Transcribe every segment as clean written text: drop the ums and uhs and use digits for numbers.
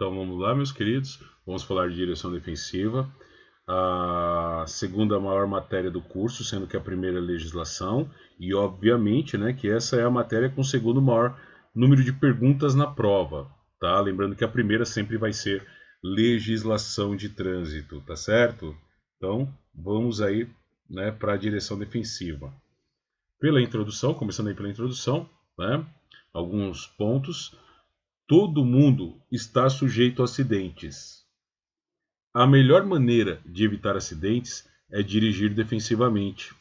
Então vamos lá, meus queridos. Vamos falar de direção defensiva. A segunda maior matéria do curso, sendo que a primeira é legislação. E obviamente, né, que essa é a matéria com o segundo maior número de perguntas na prova. Tá? Lembrando que a primeira sempre vai ser legislação de trânsito, tá certo? Então vamos aí, né, para a direção defensiva. Pela introdução, começando aí pela introdução, né, alguns pontos. Todo mundo está sujeito a acidentes. A melhor maneira de evitar acidentes é dirigir defensivamente.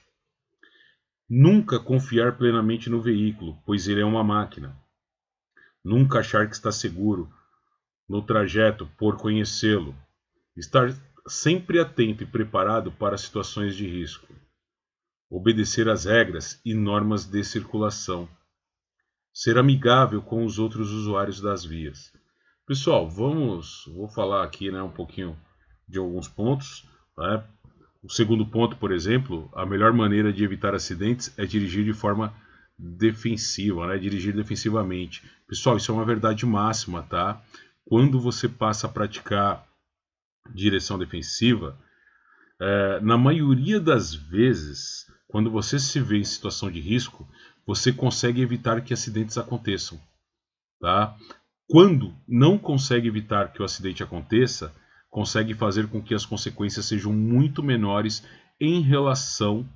Nunca confiar plenamente no veículo, pois ele é uma máquina. Nunca achar que está seguro no trajeto por conhecê-lo. Estar sempre atento e preparado para situações de risco. Obedecer às regras e normas de circulação. Ser amigável com os outros usuários das vias. Pessoal, vou falar aqui, né, um pouquinho de alguns pontos. Né? O segundo ponto, por exemplo, a melhor maneira de evitar acidentes é dirigir de forma defensiva, né? Dirigir defensivamente. Pessoal, isso é uma verdade máxima, tá? Quando você passa a praticar direção defensiva, na maioria das vezes, quando você se vê em situação de risco, você consegue evitar que acidentes aconteçam, tá? Quando não consegue evitar que o acidente aconteça, consegue fazer com que as consequências sejam muito menores em relação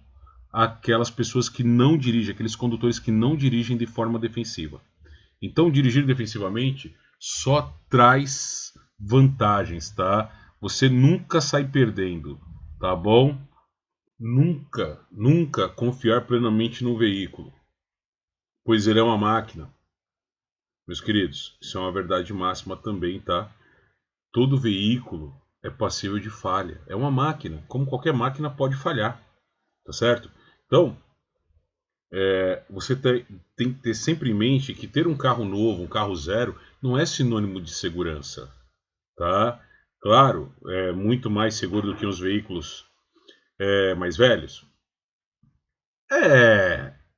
àquelas pessoas que não dirigem, aqueles condutores que não dirigem de forma defensiva. Então, dirigir defensivamente só traz vantagens, tá? Você nunca sai perdendo, tá bom? Nunca confiar plenamente no veículo, pois ele é uma máquina. Meus queridos, isso é uma verdade máxima também, tá? Todo veículo é passível de falha. É uma máquina, como qualquer máquina pode falhar, tá certo? Então, você tem que ter sempre em mente que ter um carro novo, um carro zero, não é sinônimo de segurança, tá? Claro, é muito mais seguro do que os veículos mais velhos.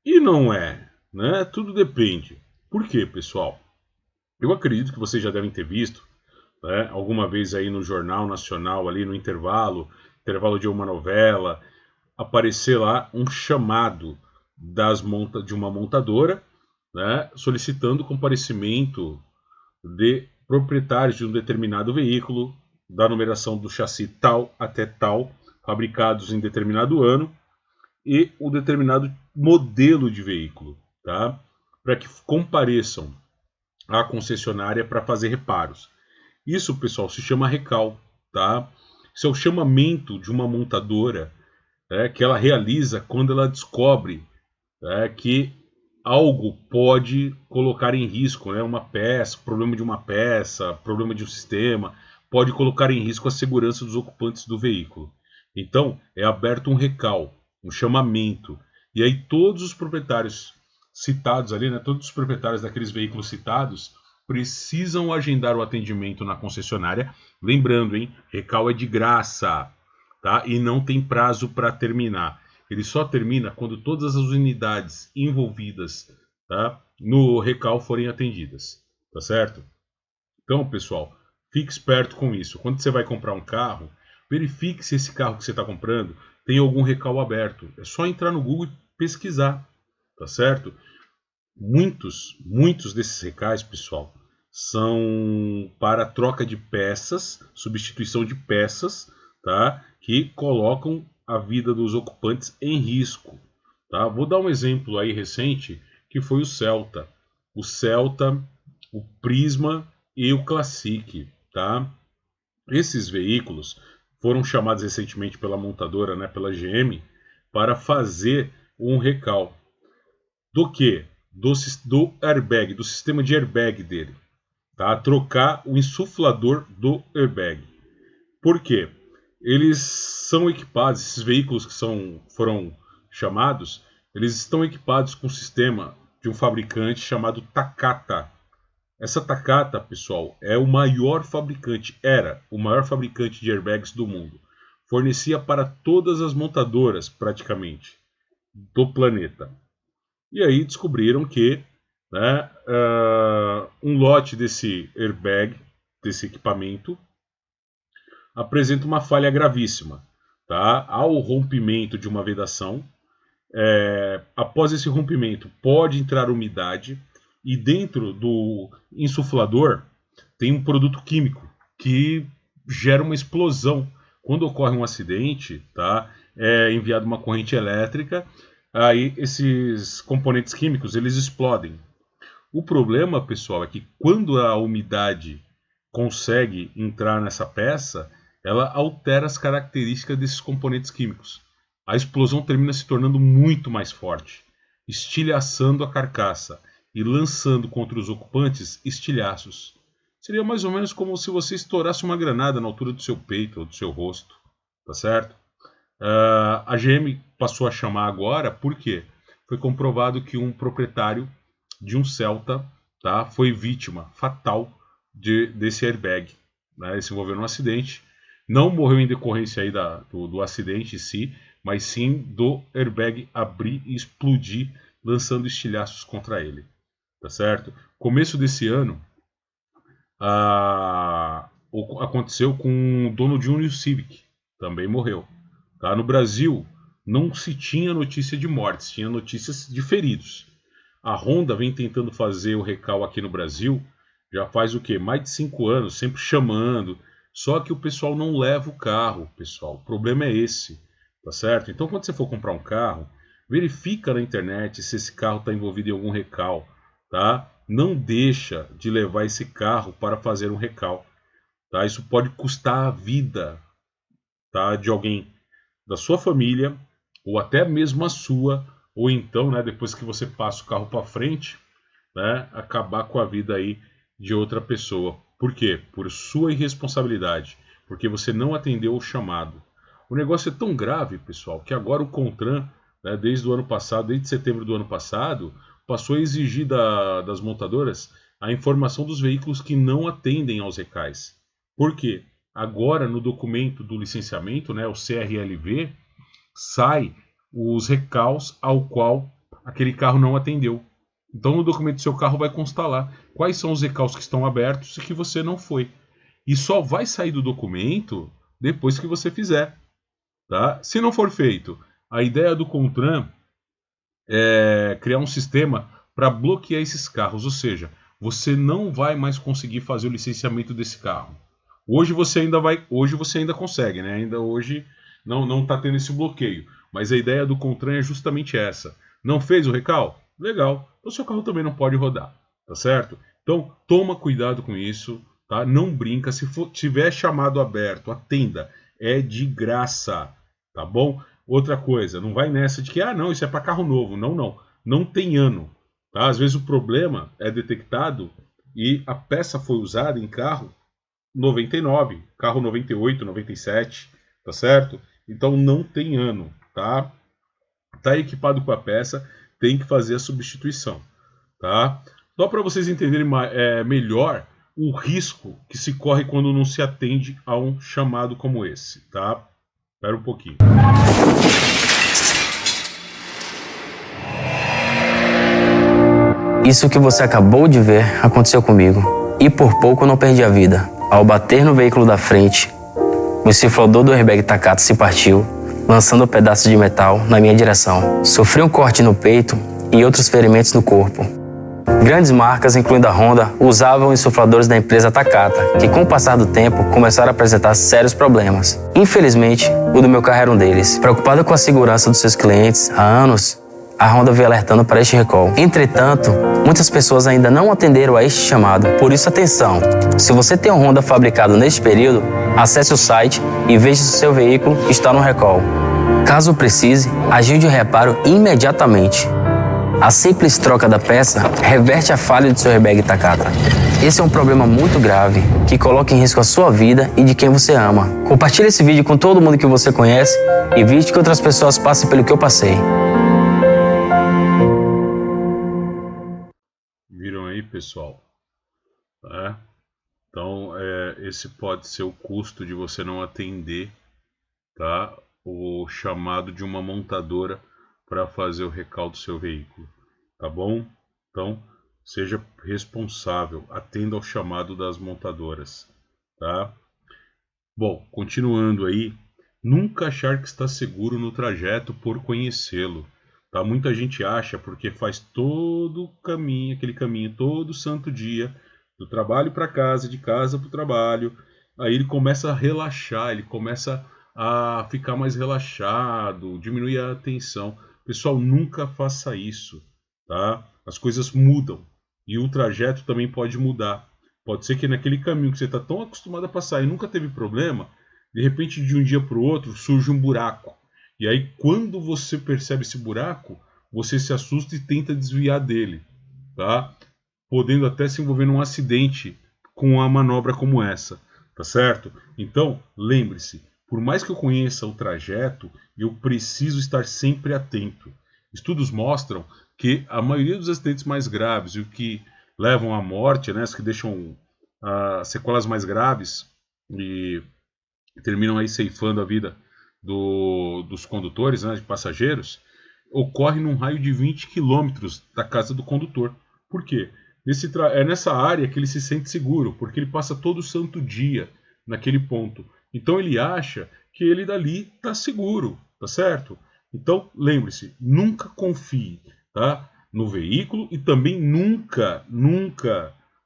E não é, né? Tudo depende. Por quê, pessoal? Eu acredito que vocês já devem ter visto, né, alguma vez aí no Jornal Nacional, ali no intervalo de uma novela, aparecer lá um chamado de uma montadora, né, solicitando comparecimento de proprietários de um determinado veículo, da numeração do chassi tal até tal, fabricados em determinado ano, e o determinado modelo de veículo, tá? Para que compareçam à concessionária para fazer reparos. Isso, pessoal, se chama recal, tá? Isso é o chamamento de uma montadora, que ela realiza quando ela descobre que algo pode colocar em risco, né? Uma peça, problema de uma peça, problema de um sistema, pode colocar em risco a segurança dos ocupantes do veículo. Então, é aberto um recal, um chamamento. E aí todos os proprietários citados ali, né? Todos os proprietários daqueles veículos citados precisam agendar o atendimento na concessionária. Lembrando, hein? Recal é de graça, tá? E não tem prazo para terminar. Ele só termina quando todas as unidades envolvidas, tá, no recal forem atendidas, tá certo? Então, pessoal, fique esperto com isso. Quando você vai comprar um carro, verifique se esse carro que você está comprando tem algum recal aberto. É só entrar no Google e pesquisar, tá certo? Muitos desses recais, pessoal, são para troca de peças, substituição de peças, tá? Que colocam a vida dos ocupantes em risco, tá? Vou dar um exemplo aí recente, que foi o Celta. O Celta, o Prisma e o Classic, tá? Esses veículos foram chamados recentemente pela montadora, né, pela GM, para fazer um recal. Do que? Do airbag, do sistema de airbag dele. Tá? Trocar o insuflador do airbag. Por quê? Eles são equipados, esses veículos que foram chamados, eles estão equipados com um sistema de um fabricante chamado Takata. Essa Takata, pessoal, é o maior fabricante, era o maior fabricante de airbags do mundo. Fornecia para todas as montadoras, praticamente, do planeta. E aí descobriram que, né, um lote desse airbag desse equipamento apresenta uma falha gravíssima. Tá? Há o rompimento de uma vedação. Após esse rompimento, pode entrar umidade e dentro do insuflador tem um produto químico que gera uma explosão. Quando ocorre um acidente, tá? É enviada uma corrente elétrica, aí esses componentes químicos eles explodem. O problema, pessoal, é que quando a umidade consegue entrar nessa peça, ela altera as características desses componentes químicos. A explosão termina se tornando muito mais forte, estilhaçando a carcaça e lançando contra os ocupantes estilhaços. Seria mais ou menos como se você estourasse uma granada na altura do seu peito ou do seu rosto, tá certo? A GM passou a chamar agora porque foi comprovado que um proprietário de um Celta, tá, foi vítima fatal desse airbag. Né? Ele se envolveu num acidente, não morreu em decorrência aí do acidente em si, mas sim do airbag abrir e explodir, lançando estilhaços contra ele. Tá certo? Começo desse ano, aconteceu com o dono de um New Civic, também morreu. Tá? No Brasil, não se tinha notícia de mortes, tinha notícias de feridos. A Honda vem tentando fazer o recal aqui no Brasil, já faz o quê? Mais de 5 anos, sempre chamando, só que o pessoal não leva o carro, pessoal. O problema é esse, tá certo? Então, quando você for comprar um carro, verifica na internet se esse carro está envolvido em algum recal, tá? Não deixa de levar esse carro para fazer um recal, tá? Isso pode custar a vida, tá? De alguém da sua família ou até mesmo a sua, ou então, né, depois que você passa o carro para frente, né, acabar com a vida aí de outra pessoa. Por quê? Por sua irresponsabilidade, porque você não atendeu o chamado. O negócio é tão grave, pessoal, que agora o CONTRAN, né, desde o ano passado, desde setembro do ano passado, passou a exigir das montadoras a informação dos veículos que não atendem aos recais. Por quê? Agora, no documento do licenciamento, né, o CRLV, sai os recaus ao qual aquele carro não atendeu. Então, no documento do seu carro vai constar lá quais são os recaus que estão abertos e que você não foi. E só vai sair do documento depois que você fizer. Tá? Se não for feito, a ideia do CONTRAN é criar um sistema para bloquear esses carros, ou seja, você não vai mais conseguir fazer o licenciamento desse carro. Hoje você ainda consegue, né? Ainda hoje não está tendo esse bloqueio. Mas a ideia do CONTRAN é justamente essa. Não fez o recal? Legal. Então seu carro também não pode rodar, tá certo? Então toma cuidado com isso, tá? Não brinca. Se tiver chamado aberto, atenda. É de graça, tá bom? Outra coisa, não vai nessa de que não, isso é para carro novo. Não tem ano. Tá? Às vezes o problema é detectado e a peça foi usada em carro 99, carro 98, 97, tá certo? Então não tem ano, tá? Tá equipado com a peça, tem que fazer a substituição, tá? Só para vocês entenderem melhor o risco que se corre quando não se atende a um chamado como esse, tá? Espera um pouquinho. Isso que você acabou de ver aconteceu comigo. E por pouco não perdi a vida. Ao bater no veículo da frente, o insuflador do airbag Takata se partiu, lançando pedaços de metal na minha direção. Sofri um corte no peito e outros ferimentos no corpo. Grandes marcas, incluindo a Honda, usavam insufladores da empresa Takata, que com o passar do tempo começaram a apresentar sérios problemas. Infelizmente, o do meu carro era um deles. Preocupada com a segurança dos seus clientes há anos, a Honda veio alertando para este recall. Entretanto, muitas pessoas ainda não atenderam a este chamado. Por isso, atenção! Se você tem um Honda fabricado neste período, acesse o site e veja se o seu veículo está no recall. Caso precise, agende o reparo imediatamente. A simples troca da peça reverte a falha do seu airbag Takata. Esse é um problema muito grave que coloca em risco a sua vida e de quem você ama. Compartilhe esse vídeo com todo mundo que você conhece e evite que outras pessoas passem pelo que eu passei. Viram aí, pessoal? Então, esse pode ser o custo de você não atender, tá? O chamado de uma montadora para fazer o recal do seu veículo, tá bom? Então, seja responsável, atenda ao chamado das montadoras, tá? Bom, continuando aí, nunca achar que está seguro no trajeto por conhecê-lo. Tá? Muita gente acha porque faz todo o caminho, aquele caminho todo santo dia, do trabalho para casa, de casa para o trabalho. Aí ele começa a relaxar, ele começa a ficar mais relaxado, diminuir a tensão. Pessoal, nunca faça isso, tá? As coisas mudam e o trajeto também pode mudar. Pode ser que naquele caminho que você está tão acostumado a passar e nunca teve problema, de repente de um dia para o outro surge um buraco. E aí quando você percebe esse buraco, você se assusta e tenta desviar dele, tá? Podendo até se envolver num acidente com uma manobra como essa, tá certo? Então, lembre-se, por mais que eu conheça o trajeto, eu preciso estar sempre atento. Estudos mostram que a maioria dos acidentes mais graves e o que levam à morte, né, as que deixam sequelas mais graves e terminam aí ceifando a vida dos condutores, né, de passageiros, ocorre num raio de 20 quilômetros da casa do condutor. Por quê? É nessa área que ele se sente seguro, porque ele passa todo santo dia naquele ponto. Então ele acha que ele dali está seguro, tá certo? Então lembre-se, nunca confie, tá, no veículo e também nunca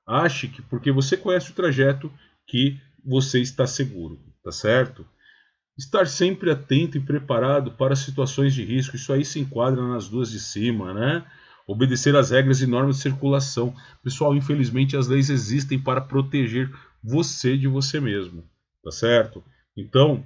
ache que porque você conhece o trajeto que você está seguro, tá certo? Estar sempre atento e preparado para situações de risco, isso aí se enquadra nas duas de cima, né? Obedecer às regras e normas de circulação. Pessoal, infelizmente as leis existem para proteger você de você mesmo, tá certo? Então,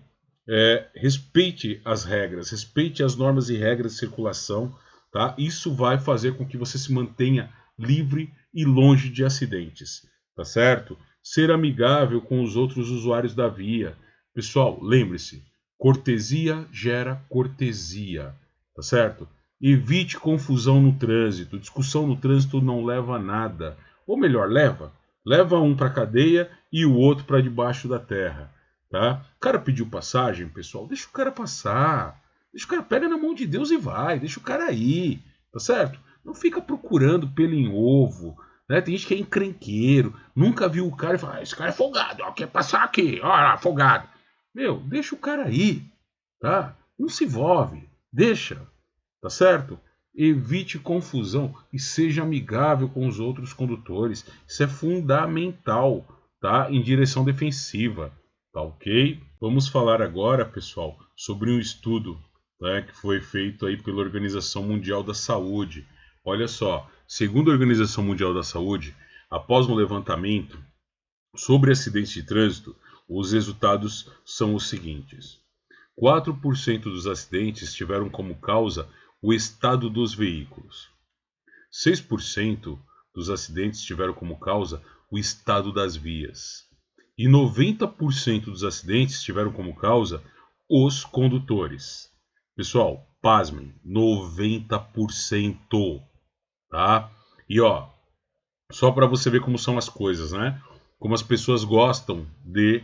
respeite as regras, respeite as normas e regras de circulação, tá? Isso vai fazer com que você se mantenha livre e longe de acidentes, tá certo? Ser amigável com os outros usuários da via. Pessoal, lembre-se, cortesia gera cortesia, tá certo? Evite confusão no trânsito. Discussão no trânsito não leva a nada. Ou melhor, leva. Leva um para a cadeia e o outro para debaixo da terra, tá? O cara pediu passagem, pessoal, deixa o cara passar. Deixa o cara, pega na mão de Deus e vai. Deixa o cara ir, tá certo? Não fica procurando pelo em ovo, né? Tem gente que é encrenqueiro, nunca viu o cara e fala, esse cara é folgado, ó, quer passar aqui, ó lá, folgado. Meu, deixa o cara aí, tá? Não se envolve, deixa, tá certo? Evite confusão e seja amigável com os outros condutores. Isso é fundamental, tá? Em direção defensiva, tá ok? Vamos falar agora, pessoal, sobre um estudo, né, que foi feito aí pela Organização Mundial da Saúde. Olha só, segundo a Organização Mundial da Saúde, após um levantamento sobre acidentes de trânsito, os resultados são os seguintes: 4% dos acidentes tiveram como causa o estado dos veículos. 6% dos acidentes tiveram como causa o estado das vias. E 90% dos acidentes tiveram como causa os condutores. Pessoal, pasmem, 90%, tá? E ó, só para você ver como são as coisas, né? Como as pessoas gostam de,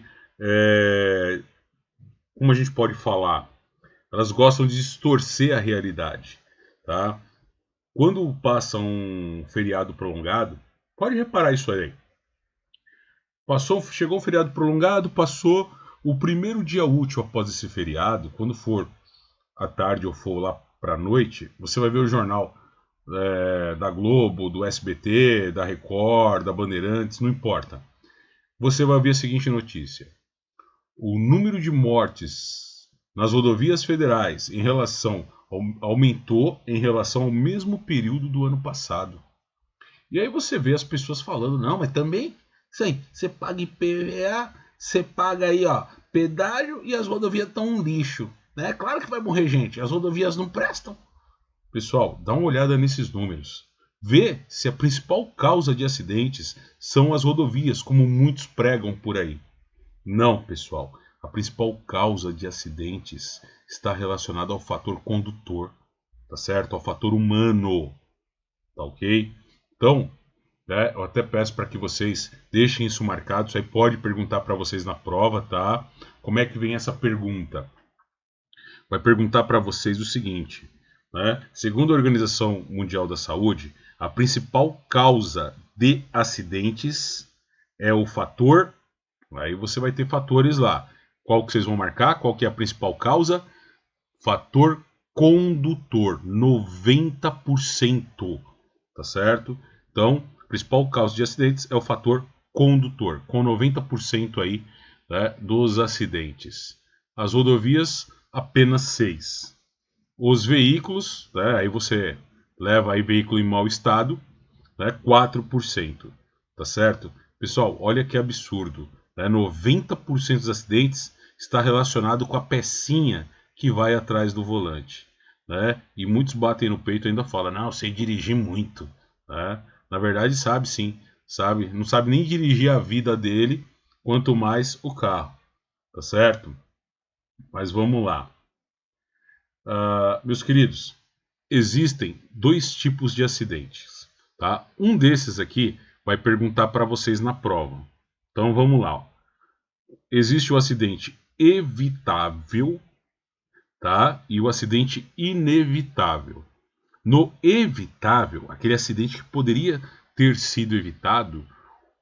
como a gente pode falar, elas gostam de distorcer a realidade, tá? Quando passa um feriado prolongado, pode reparar isso aí. Chegou um feriado prolongado, passou o primeiro dia útil após esse feriado, quando for à tarde ou for lá para a noite, você vai ver o jornal da Globo, do SBT, da Record, da Bandeirantes, não importa. Você vai ver a seguinte notícia: o número de mortes nas rodovias federais aumentou em relação ao mesmo período do ano passado. E aí você vê as pessoas falando, não, mas também, sim, você paga IPVA, você paga aí, ó, pedágio e as rodovias estão um lixo, né? Claro que vai morrer gente, as rodovias não prestam. Pessoal, dá uma olhada nesses números. Vê se a principal causa de acidentes são as rodovias, como muitos pregam por aí. Não, pessoal. A principal causa de acidentes está relacionada ao fator condutor, tá certo? Ao fator humano, tá ok? Então, né, eu até peço para que vocês deixem isso marcado. Isso aí pode perguntar para vocês na prova, tá? Como é que vem essa pergunta? Vai perguntar para vocês o seguinte, né? Segundo a Organização Mundial da Saúde, a principal causa de acidentes é o fator Aí você vai ter fatores lá. Qual que vocês vão marcar? Qual que é a principal causa? Fator condutor, 90%, tá certo? Então, a principal causa de acidentes é o fator condutor, com 90% aí, né, dos acidentes. As rodovias, apenas 6%. Os veículos, né, aí você leva aí veículo em mau estado, né, 4%, tá certo? Pessoal, olha que absurdo, né? 90% dos acidentes está relacionado com a pecinha que vai atrás do volante, né? E muitos batem no peito e ainda falam, não, eu sei dirigir muito, né? Na verdade sabe sim, sabe? Não sabe nem dirigir a vida dele, quanto mais o carro, tá certo? Mas vamos lá. Meus queridos, existem dois tipos de acidentes, tá? Um desses aqui vai perguntar para vocês na prova. Então vamos lá. Ó. Existe o acidente evitável, tá? E o acidente inevitável. No evitável, aquele acidente que poderia ter sido evitado,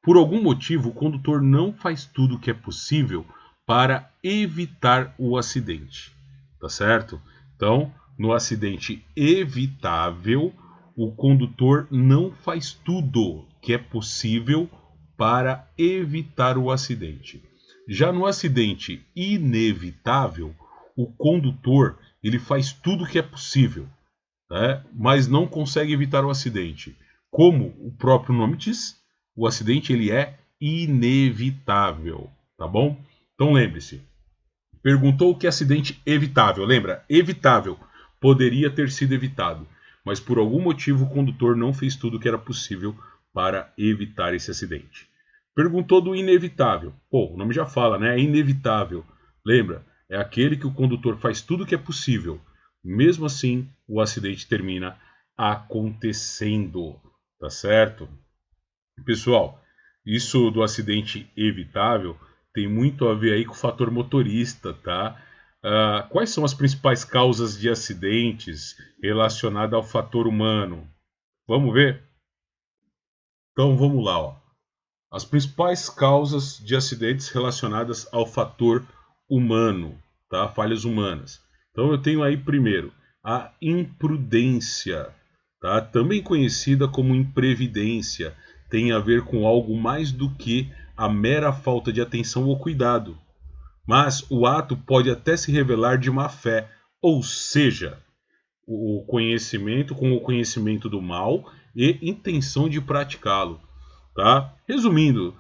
por algum motivo o condutor não faz tudo o que é possível para evitar o acidente, tá certo? Então, no acidente evitável, o condutor não faz tudo que é possível para evitar o acidente. Já no acidente inevitável, o condutor ele faz tudo que é possível, né, mas não consegue evitar o acidente. Como o próprio nome diz, o acidente ele é inevitável, tá bom? Então lembre-se, perguntou o que é acidente evitável. Lembra? Evitável. Poderia ter sido evitado, mas por algum motivo o condutor não fez tudo o que era possível para evitar esse acidente. Perguntou do inevitável. Pô, o nome já fala, né? É inevitável. Lembra? É aquele que o condutor faz tudo o que é possível. Mesmo assim, o acidente termina acontecendo. Tá certo? Pessoal, isso do acidente evitável tem muito a ver aí com o fator motorista, tá? Quais são as principais causas de acidentes relacionadas ao fator humano? Vamos ver? Então vamos lá, ó. As principais causas de acidentes relacionadas ao fator humano, tá? Falhas humanas. Então eu tenho aí primeiro a imprudência, tá? Também conhecida como imprevidência, tem a ver com algo mais do que a mera falta de atenção ou cuidado. Mas o ato pode até se revelar de má fé, ou seja, o conhecimento com o conhecimento do mal e intenção de praticá-lo. Tá? Resumindo,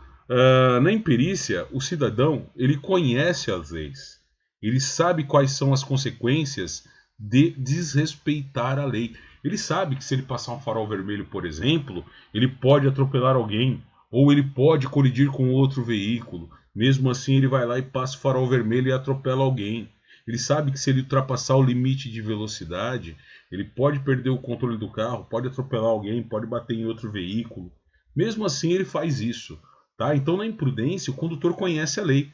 na imperícia, o cidadão ele conhece as leis, ele sabe quais são as consequências de desrespeitar a lei. Ele sabe que se ele passar um farol vermelho, por exemplo, ele pode atropelar alguém ou ele pode colidir com outro veículo. Mesmo assim, ele vai lá e passa o farol vermelho e atropela alguém. Ele sabe que se ele ultrapassar o limite de velocidade, ele pode perder o controle do carro, pode atropelar alguém, pode bater em outro veículo. Mesmo assim, ele faz isso, tá? Então, na imprudência, o condutor conhece a lei,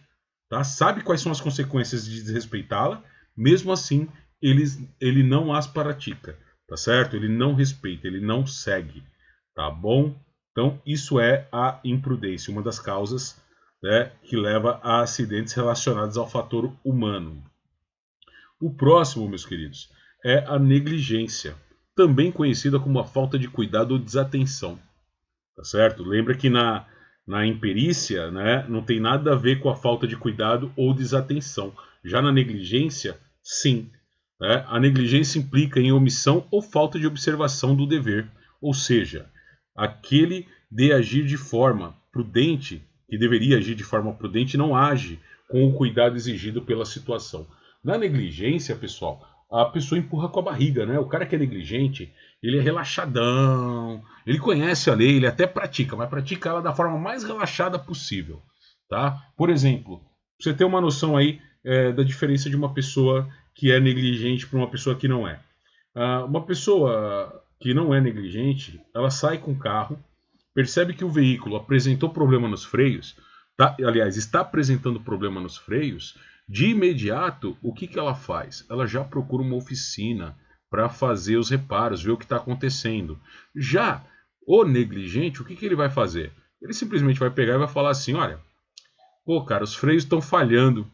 tá? Sabe quais são as consequências de desrespeitá-la, mesmo assim, ele não as pratica, tá certo? Ele não respeita, ele não segue, tá bom? Então, isso é a imprudência, uma das causas, né, que leva a acidentes relacionados ao fator humano. O próximo, meus queridos, é a negligência, também conhecida como a falta de cuidado ou desatenção. Tá certo? Lembra que na imperícia, né, não tem nada a ver com a falta de cuidado ou desatenção. Já na negligência, sim. Né? A negligência implica em omissão ou falta de observação do dever. Ou seja, aquele de agir de forma prudente, que deveria agir de forma prudente, não age com o cuidado exigido pela situação. Na negligência, pessoal, a pessoa empurra com a barriga, né? O cara que é negligente, ele é relaxadão, ele conhece a lei, ele até pratica, mas pratica ela da forma mais relaxada possível, tá? Por exemplo, pra você ter uma noção aí da diferença de uma pessoa que é negligente para uma pessoa que não é. Uma pessoa que não é negligente, ela sai com o carro, percebe que o veículo apresentou problema nos freios, tá? Aliás, está apresentando problema nos freios, de imediato, o que ela faz? Ela já procura uma oficina para fazer os reparos, ver o que está acontecendo. Já o negligente, o que ele vai fazer? Ele simplesmente vai pegar e vai falar assim, olha, Pô, cara, os freios estão falhando.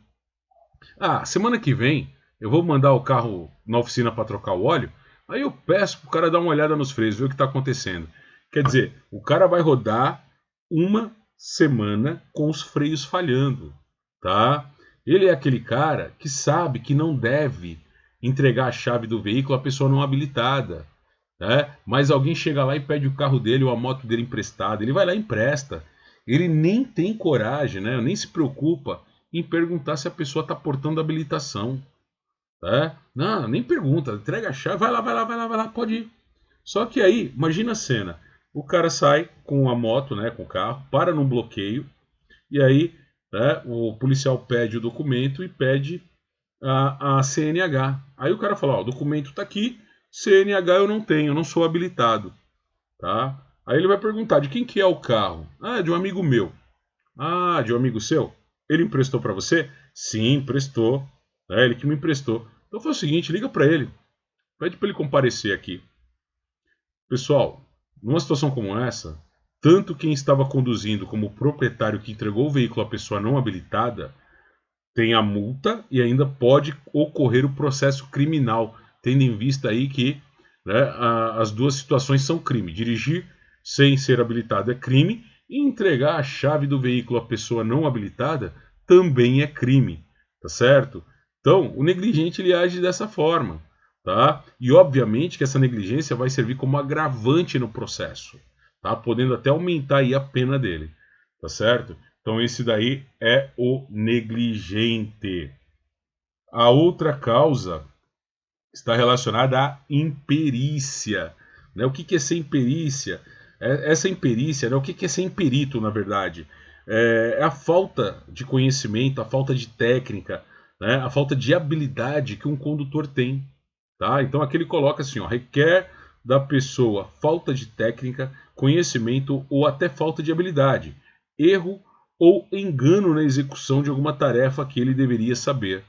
Ah, semana que vem eu vou mandar o carro na oficina para trocar o óleo. Aí eu peço pro cara dar uma olhada nos freios, ver o que está acontecendo. Quer dizer, o cara vai rodar uma semana com os freios falhando, tá? Ele é aquele cara que sabe que não deve entregar a chave do veículo à pessoa não habilitada, né? Mas alguém chega lá e pede o carro dele ou a moto dele emprestada, ele vai lá e empresta. Ele nem tem coragem, né? Nem se preocupa em perguntar se a pessoa está portando habilitação, tá? Não, nem pergunta, entrega a chave, vai lá, vai lá, vai lá, vai lá, pode ir. Só que aí, imagina a cena, o cara sai com a moto, né, com o carro, para num bloqueio e aí, né, o policial pede o documento e pede a CNH. Aí o cara fala, ó, o documento está aqui, CNH eu não tenho, eu não sou habilitado, tá? Aí ele vai perguntar de quem que é o carro? Ah, de um amigo meu. Ah, de um amigo seu? Ele emprestou para você? Sim, emprestou. É ele que me emprestou. Então foi o seguinte, liga para ele, pede para ele comparecer aqui. Pessoal, numa situação como essa, tanto quem estava conduzindo como o proprietário que entregou o veículo à pessoa não habilitada tem a multa e ainda pode ocorrer o processo criminal, tendo em vista aí que, né, as duas situações são crime. Dirigir sem ser habilitado é crime e entregar a chave do veículo à pessoa não habilitada também é crime, tá certo? Então, o negligente ele age dessa forma, tá? E obviamente que essa negligência vai servir como agravante no processo, tá? Podendo até aumentar aí a pena dele, tá certo? Então esse daí é o negligente. A outra causa está relacionada à imperícia, né? O que é ser imperícia? Essa imperícia, né? O que é ser imperito, na verdade? É a falta de conhecimento, a falta de técnica, né? A falta de habilidade que um condutor tem. Tá? Então aqui ele coloca assim, ó, requer da pessoa falta de técnica, conhecimento ou até falta de habilidade, erro ou engano na execução de alguma tarefa que ele deveria saber,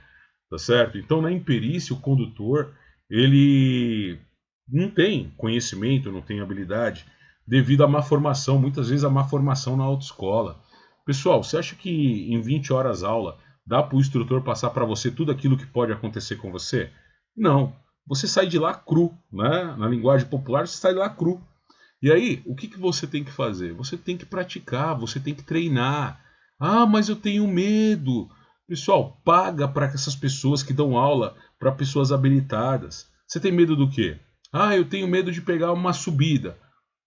tá certo? Então na imperícia o condutor ele não tem conhecimento, não tem habilidade devido à má formação, muitas vezes a má formação na autoescola. Pessoal, você acha que em 20 horas aula dá para o instrutor passar para você tudo aquilo que pode acontecer com você? Não. Você sai de lá cru, né? Na linguagem popular, você sai de lá cru. E aí, o que você tem que fazer? Você tem que praticar, você tem que treinar. Ah, mas eu tenho medo. Pessoal, paga para essas pessoas que dão aula para pessoas habilitadas. Você tem medo do quê? Ah, eu tenho medo de pegar uma subida.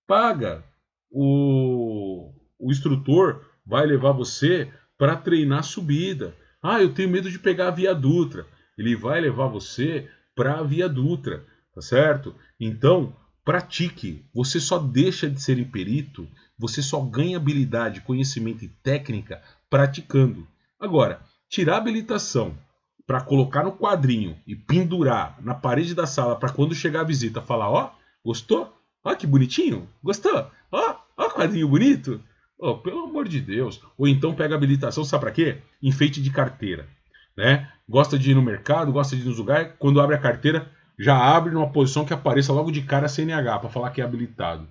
Paga. O instrutor vai levar você para treinar subida. Ah, eu tenho medo de pegar a Via Dutra. Ele vai levar você para a Via Dutra, tá certo? Então, pratique. Você só deixa de ser imperito, você só ganha habilidade, conhecimento e técnica praticando. Agora, tirar a habilitação para colocar no quadrinho e pendurar na parede da sala para quando chegar a visita falar, ó, gostou? Ó que bonitinho, gostou? Ó quadrinho bonito. Oh, pelo amor de Deus. Ou então pega a habilitação, sabe para quê? Enfeite de carteira, né? Gosta de ir no mercado, gosta de ir nos lugares, quando abre a carteira, já abre numa posição que apareça logo de cara a CNH para falar que é habilitado,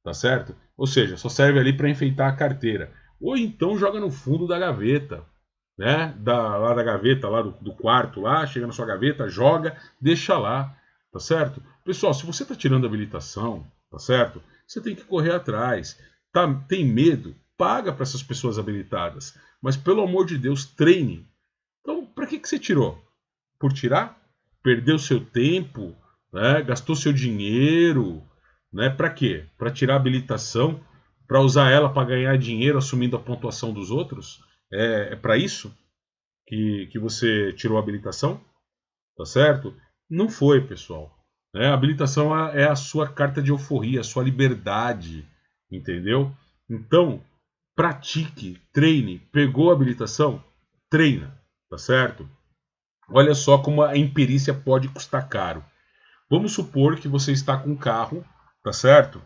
tá certo? Ou seja, só serve ali para enfeitar a carteira. Ou então joga no fundo da gaveta, né? Lá da gaveta, lá do quarto, lá, chega na sua gaveta, joga, deixa lá, tá certo? Pessoal, se você está tirando a habilitação, tá certo? Você tem que correr atrás. Tá, tem medo? Paga para essas pessoas habilitadas. Mas pelo amor de Deus, treine. Então, para que você tirou? Por tirar? Perdeu seu tempo, né? Gastou seu dinheiro, né? Para quê? Para tirar a habilitação, para usar ela para ganhar dinheiro assumindo a pontuação dos outros? É para isso que você tirou a habilitação? Tá certo? Não foi, pessoal. A habilitação é a sua carta de euforia, a sua liberdade, entendeu? Então, pratique, treine. Pegou a habilitação? Treina, tá certo? Olha só como a imperícia pode custar caro. Vamos supor que você está com um carro, tá certo?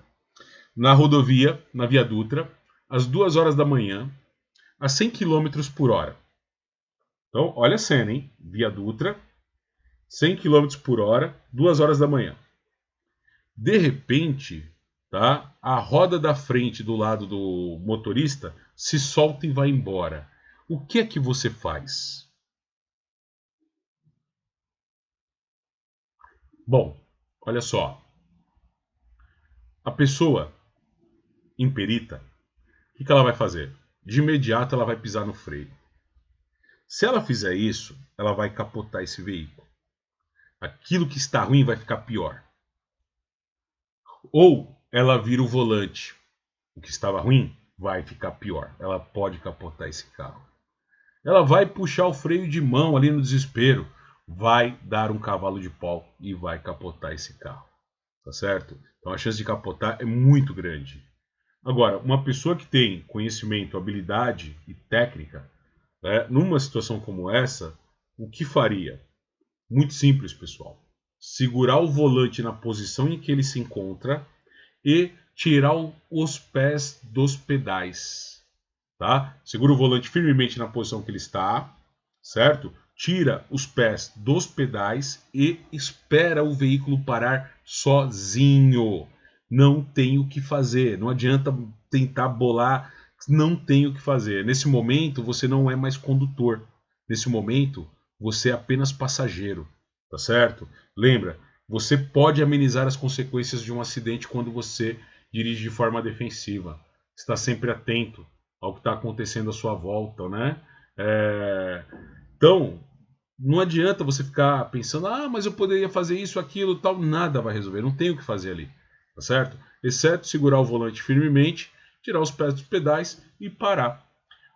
Na rodovia, na Via Dutra, às 2 horas da manhã, a 100 km por hora. Então, olha a cena, hein? Via Dutra, 100 km por hora, 2 horas da manhã. De repente, tá? A roda da frente do lado do motorista se solta e vai embora. o que é que você faz? Bom, olha só. A pessoa imperita, o que ela vai fazer? De imediato ela vai pisar no freio. Se ela fizer isso, ela vai capotar esse veículo. Aquilo que está ruim vai ficar pior. Ou ela vira o volante. O que estava ruim vai ficar pior. Ela pode capotar esse carro. Ela vai puxar o freio de mão ali no desespero. Vai dar um cavalo de pau e vai capotar esse carro. Tá certo? Então a chance de capotar é muito grande. Agora, uma pessoa que tem conhecimento, habilidade e técnica, né, numa situação como essa, o que faria? Muito simples, pessoal. Segurar o volante na posição em que ele se encontra e tirar os pés dos pedais. Tá? Segura o volante firmemente na posição que ele está, certo? Tira os pés dos pedais e espera o veículo parar sozinho. Não tem o que fazer. Não adianta tentar bolar. Não tem o que fazer. Nesse momento, você não é mais condutor. Nesse momento, você é apenas passageiro. Tá certo? Lembra, você pode amenizar as consequências de um acidente quando você dirige de forma defensiva. Está sempre atento ao que está acontecendo à sua volta, né? Então, não adianta você ficar pensando, mas eu poderia fazer isso, aquilo, tal. Nada vai resolver, não tem o que fazer ali, tá certo? Exceto segurar o volante firmemente, tirar os pés dos pedais e parar.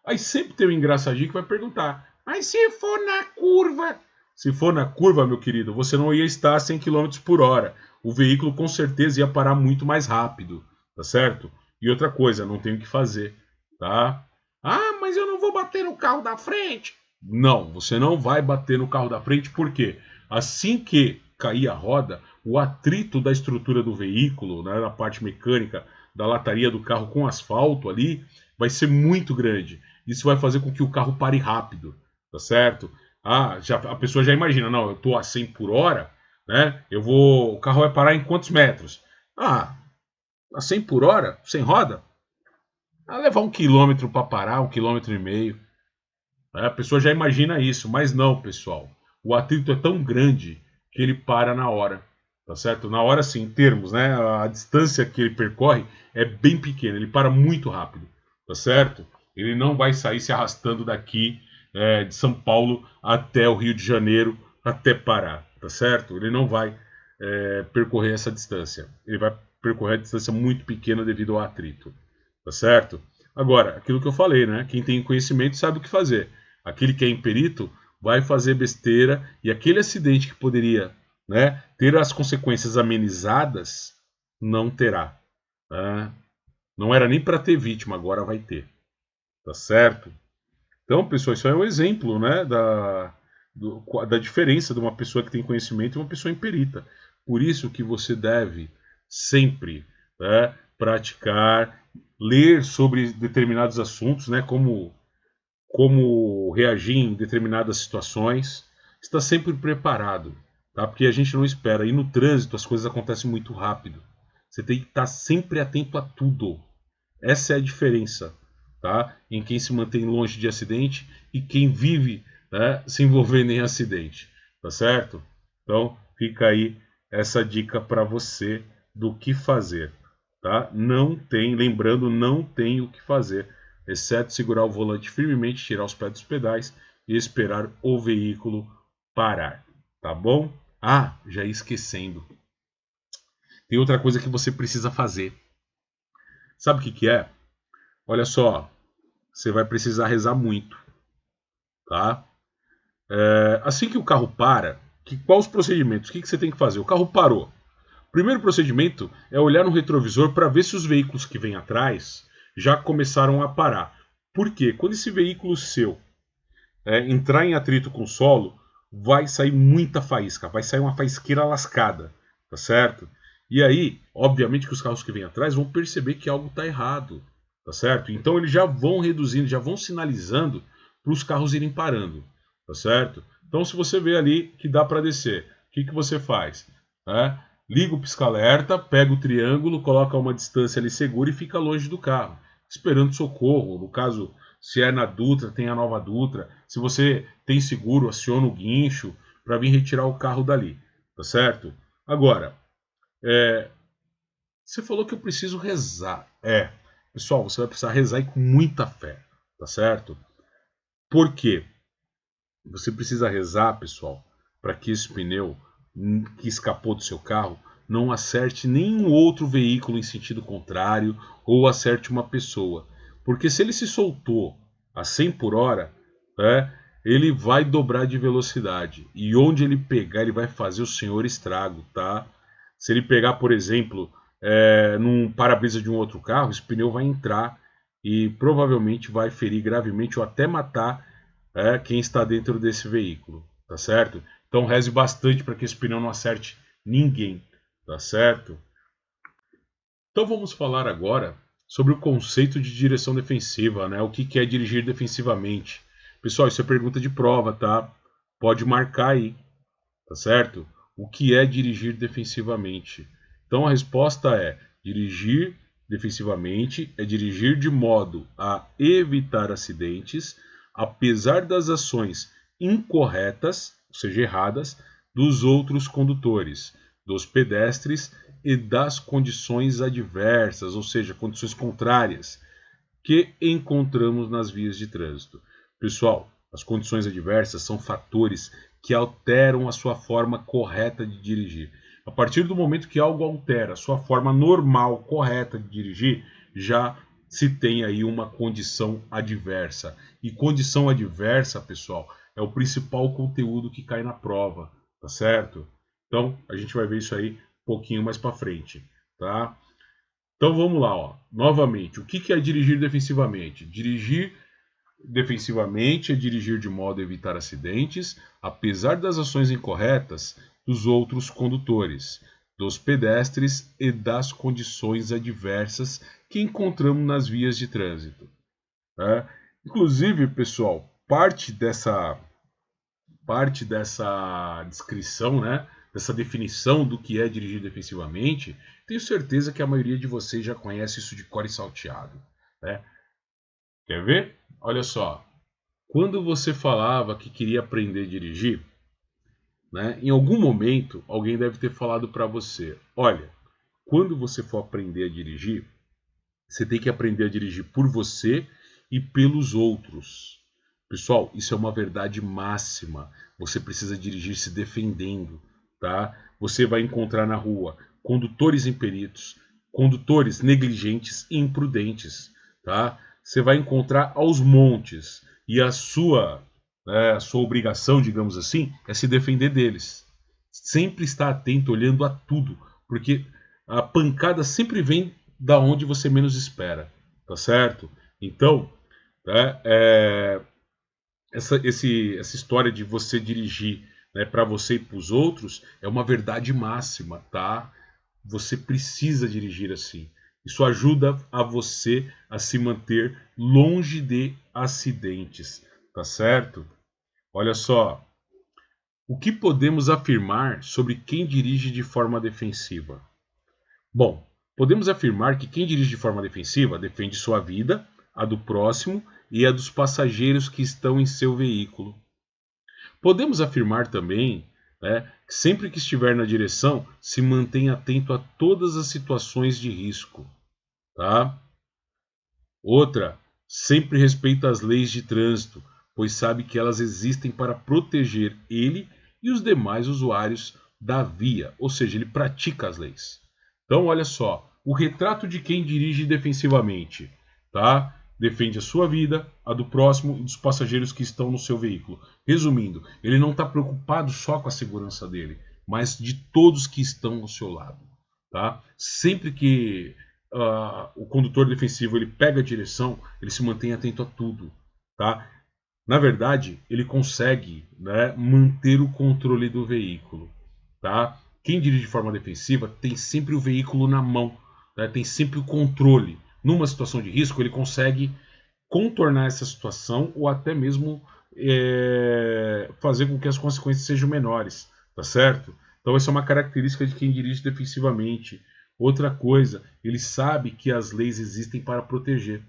Aí sempre tem um engraçadinho que vai perguntar, mas se for na curva? Se for na curva, meu querido, você não ia estar a 100 km por hora. O veículo com certeza ia parar muito mais rápido, tá certo? E outra coisa, não tem o que fazer, tá? Mas eu não vou bater no carro da frente. Não, você não vai bater no carro da frente, porque assim que cair a roda, o atrito da estrutura do veículo, né, na parte mecânica da lataria do carro com asfalto ali, vai ser muito grande. Isso vai fazer com que o carro pare rápido, tá certo? A pessoa já imagina, não, eu estou a 100 por hora, né? O carro vai parar em quantos metros? A 100 por hora, sem roda? Vai levar 1 quilômetro para parar, 1,5 km. A pessoa já imagina isso, mas não, pessoal. O atrito é tão grande que ele para na hora, tá certo? Na hora, sim, em termos, né? A distância que ele percorre é bem pequena, ele para muito rápido, tá certo? Ele não vai sair se arrastando daqui de São Paulo até o Rio de Janeiro, até Pará, tá certo? Ele não vai percorrer essa distância. Ele vai percorrer a distância muito pequena devido ao atrito, tá certo? Agora, aquilo que eu falei, né? Quem tem conhecimento sabe o que fazer. Aquele que é imperito vai fazer besteira e aquele acidente que poderia, né, ter as consequências amenizadas, não terá. Tá? Não era nem para ter vítima, agora vai ter. Tá certo? Então, pessoal, isso é um exemplo, né, da diferença de uma pessoa que tem conhecimento e uma pessoa imperita. Por isso que você deve sempre, né, praticar, ler sobre determinados assuntos, né, como reagir em determinadas situações, está sempre preparado, tá? Porque a gente não espera. E no trânsito as coisas acontecem muito rápido. Você tem que estar sempre atento a tudo. Essa é a diferença, tá? Em quem se mantém longe de acidente e quem vive, né, se envolvendo em acidente, tá certo? Então fica aí essa dica para você do que fazer, tá? Lembrando, não tem o que fazer, exceto segurar o volante firmemente, tirar os pés dos pedais e esperar o veículo parar, tá bom? Já ia esquecendo. Tem outra coisa que você precisa fazer. Sabe o que é? Olha só, você vai precisar rezar muito, tá? Assim que o carro para, quais os procedimentos? O que você tem que fazer? O carro parou. O primeiro procedimento é olhar no retrovisor para ver se os veículos que vêm atrás já começaram a parar. Por quê? Quando esse veículo seu entrar em atrito com o solo, vai sair muita faísca, vai sair uma faisqueira lascada, tá certo? E aí, obviamente que os carros que vêm atrás vão perceber que algo está errado, tá certo? Então eles já vão reduzindo, já vão sinalizando para os carros irem parando, tá certo? Então se você vê ali que dá para descer, o que você faz? Liga o pisca-alerta, pega o triângulo, coloca uma distância ali segura e fica longe do carro, esperando socorro. No caso, Se é na Dutra, tem a Nova Dutra. Se você tem seguro, aciona o guincho para vir retirar o carro dali, tá certo? Agora, você falou que eu preciso rezar. Pessoal, você vai precisar rezar e com muita fé, tá certo? Por quê? Você precisa rezar, pessoal, para que esse pneu que escapou do seu carro não acerte nenhum outro veículo em sentido contrário ou acerte uma pessoa. Porque se ele se soltou a 100 por hora, ele vai dobrar de velocidade. E onde ele pegar, ele vai fazer o senhor estrago, tá? Se ele pegar, por exemplo, num para-brisa de um outro carro, esse pneu vai entrar e provavelmente vai ferir gravemente ou até matar quem está dentro desse veículo, tá certo? Então reze bastante para que esse pneu não acerte ninguém, tá certo? Então vamos falar agora sobre o conceito de direção defensiva, né? O que é dirigir defensivamente? Pessoal, isso é pergunta de prova, tá? Pode marcar aí, tá certo? O que é dirigir defensivamente? Então a resposta é: dirigir defensivamente é dirigir de modo a evitar acidentes, apesar das ações incorretas, ou seja, erradas, dos outros condutores, dos pedestres e das condições adversas, ou seja, condições contrárias, que encontramos nas vias de trânsito. Pessoal, as condições adversas são fatores que alteram a sua forma correta de dirigir. A partir do momento que algo altera a sua forma normal, correta de dirigir, já se tem aí uma condição adversa. E condição adversa, pessoal, é o principal conteúdo que cai na prova, tá certo? Então, a gente vai ver isso aí um pouquinho mais para frente, tá? Então vamos lá, ó. Novamente, o que é dirigir defensivamente? Dirigir defensivamente é dirigir de modo a evitar acidentes, apesar das ações incorretas dos outros condutores, dos pedestres e das condições adversas que encontramos nas vias de trânsito. Inclusive, pessoal, parte dessa descrição, né, dessa definição do que é dirigir defensivamente, tenho certeza que a maioria de vocês já conhece isso de cor e salteado, né? Quer ver? Olha só, quando você falava que queria aprender a dirigir, né, em algum momento alguém deve ter falado para você: olha, quando você for aprender a dirigir, você tem que aprender a dirigir por você e pelos outros. Pessoal, isso é uma verdade máxima. Você precisa dirigir se defendendo, tá? Você vai encontrar na rua condutores imperitos, condutores negligentes e imprudentes, tá? Você vai encontrar aos montes e a sua obrigação, digamos assim, é se defender deles. Sempre estar atento, olhando a tudo, porque a pancada sempre vem da onde você menos espera, tá certo? Então, essa história de você dirigir, né, para você e para os outros é uma verdade máxima, tá? Você precisa dirigir assim. Isso ajuda a você a se manter longe de acidentes, tá certo? Olha só, o que podemos afirmar sobre quem dirige de forma defensiva? Bom, podemos afirmar que quem dirige de forma defensiva defende sua vida, a do próximo e a dos passageiros que estão em seu veículo. Podemos afirmar também, né, que sempre que estiver na direção, se mantém atento a todas as situações de risco. Tá? Outra, sempre respeita as leis de trânsito, pois sabe que elas existem para proteger ele e os demais usuários da via, ou seja, ele pratica as leis. Então, olha só, o retrato de quem dirige defensivamente, tá? Defende a sua vida, a do próximo e dos passageiros que estão no seu veículo. Resumindo, ele não está preocupado só com a segurança dele, mas de todos que estão ao seu lado, tá? Sempre que o condutor defensivo ele pega a direção, ele se mantém atento a tudo, tá? Na verdade, ele consegue, né, manter o controle do veículo, tá? Quem dirige de forma defensiva tem sempre o veículo na mão, né? Tem sempre o controle. Numa situação de risco, ele consegue contornar essa situação ou até mesmo fazer com que as consequências sejam menores, tá certo? Então essa é uma característica de quem dirige defensivamente. Outra coisa, ele sabe que as leis existem para proteger.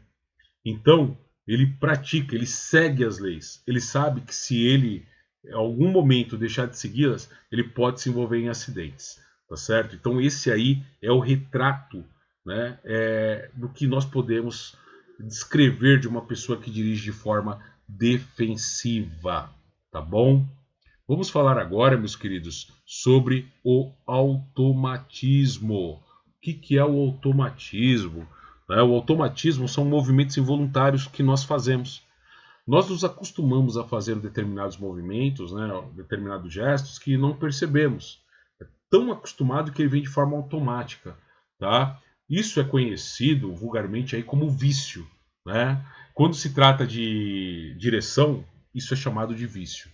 Então, ele pratica, ele segue as leis. Ele sabe que se ele, em algum momento, deixar de segui-las, ele pode se envolver em acidentes, tá certo? Então esse aí é o retrato, né, do que nós podemos descrever de uma pessoa que dirige de forma defensiva, tá bom? Vamos falar agora, meus queridos, sobre o automatismo. O que é o automatismo? O automatismo são movimentos involuntários que nós fazemos. Nós nos acostumamos a fazer determinados movimentos, né, determinados gestos que não percebemos. É tão acostumado que ele vem de forma automática. Tá? Isso é conhecido vulgarmente aí como vício. Né? Quando se trata de direção, isso é chamado de vício.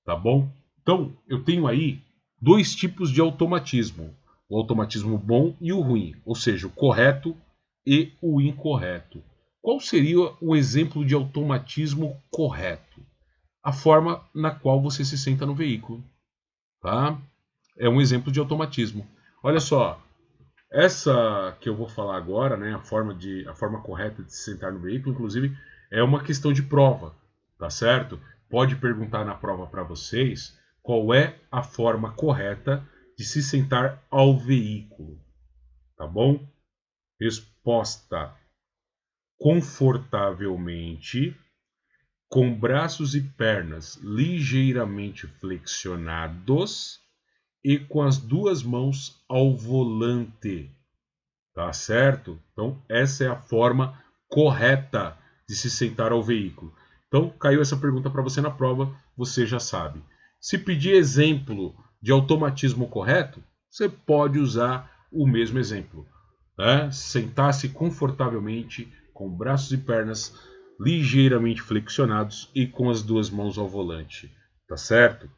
Tá bom? Então, eu tenho aí dois tipos de automatismo. O automatismo bom e o ruim, ou seja, o correto e o incorreto. Qual seria o exemplo de automatismo correto? A forma na qual você se senta no veículo. Tá? É um exemplo de automatismo. Olha só, essa que eu vou falar agora, né, a forma correta de se sentar no veículo, inclusive, é uma questão de prova, tá certo? Pode perguntar na prova para vocês qual é a forma correta de se sentar ao veículo, tá bom? Resposta: confortavelmente, com braços e pernas ligeiramente flexionados e com as duas mãos ao volante. Tá certo? Então, essa é a forma correta de se sentar ao veículo. Então, caiu essa pergunta para você na prova, você já sabe. Se pedir exemplo de automatismo correto, você pode usar o mesmo exemplo. Né? Sentar-se confortavelmente, com braços e pernas ligeiramente flexionados e com as duas mãos ao volante. Tá certo?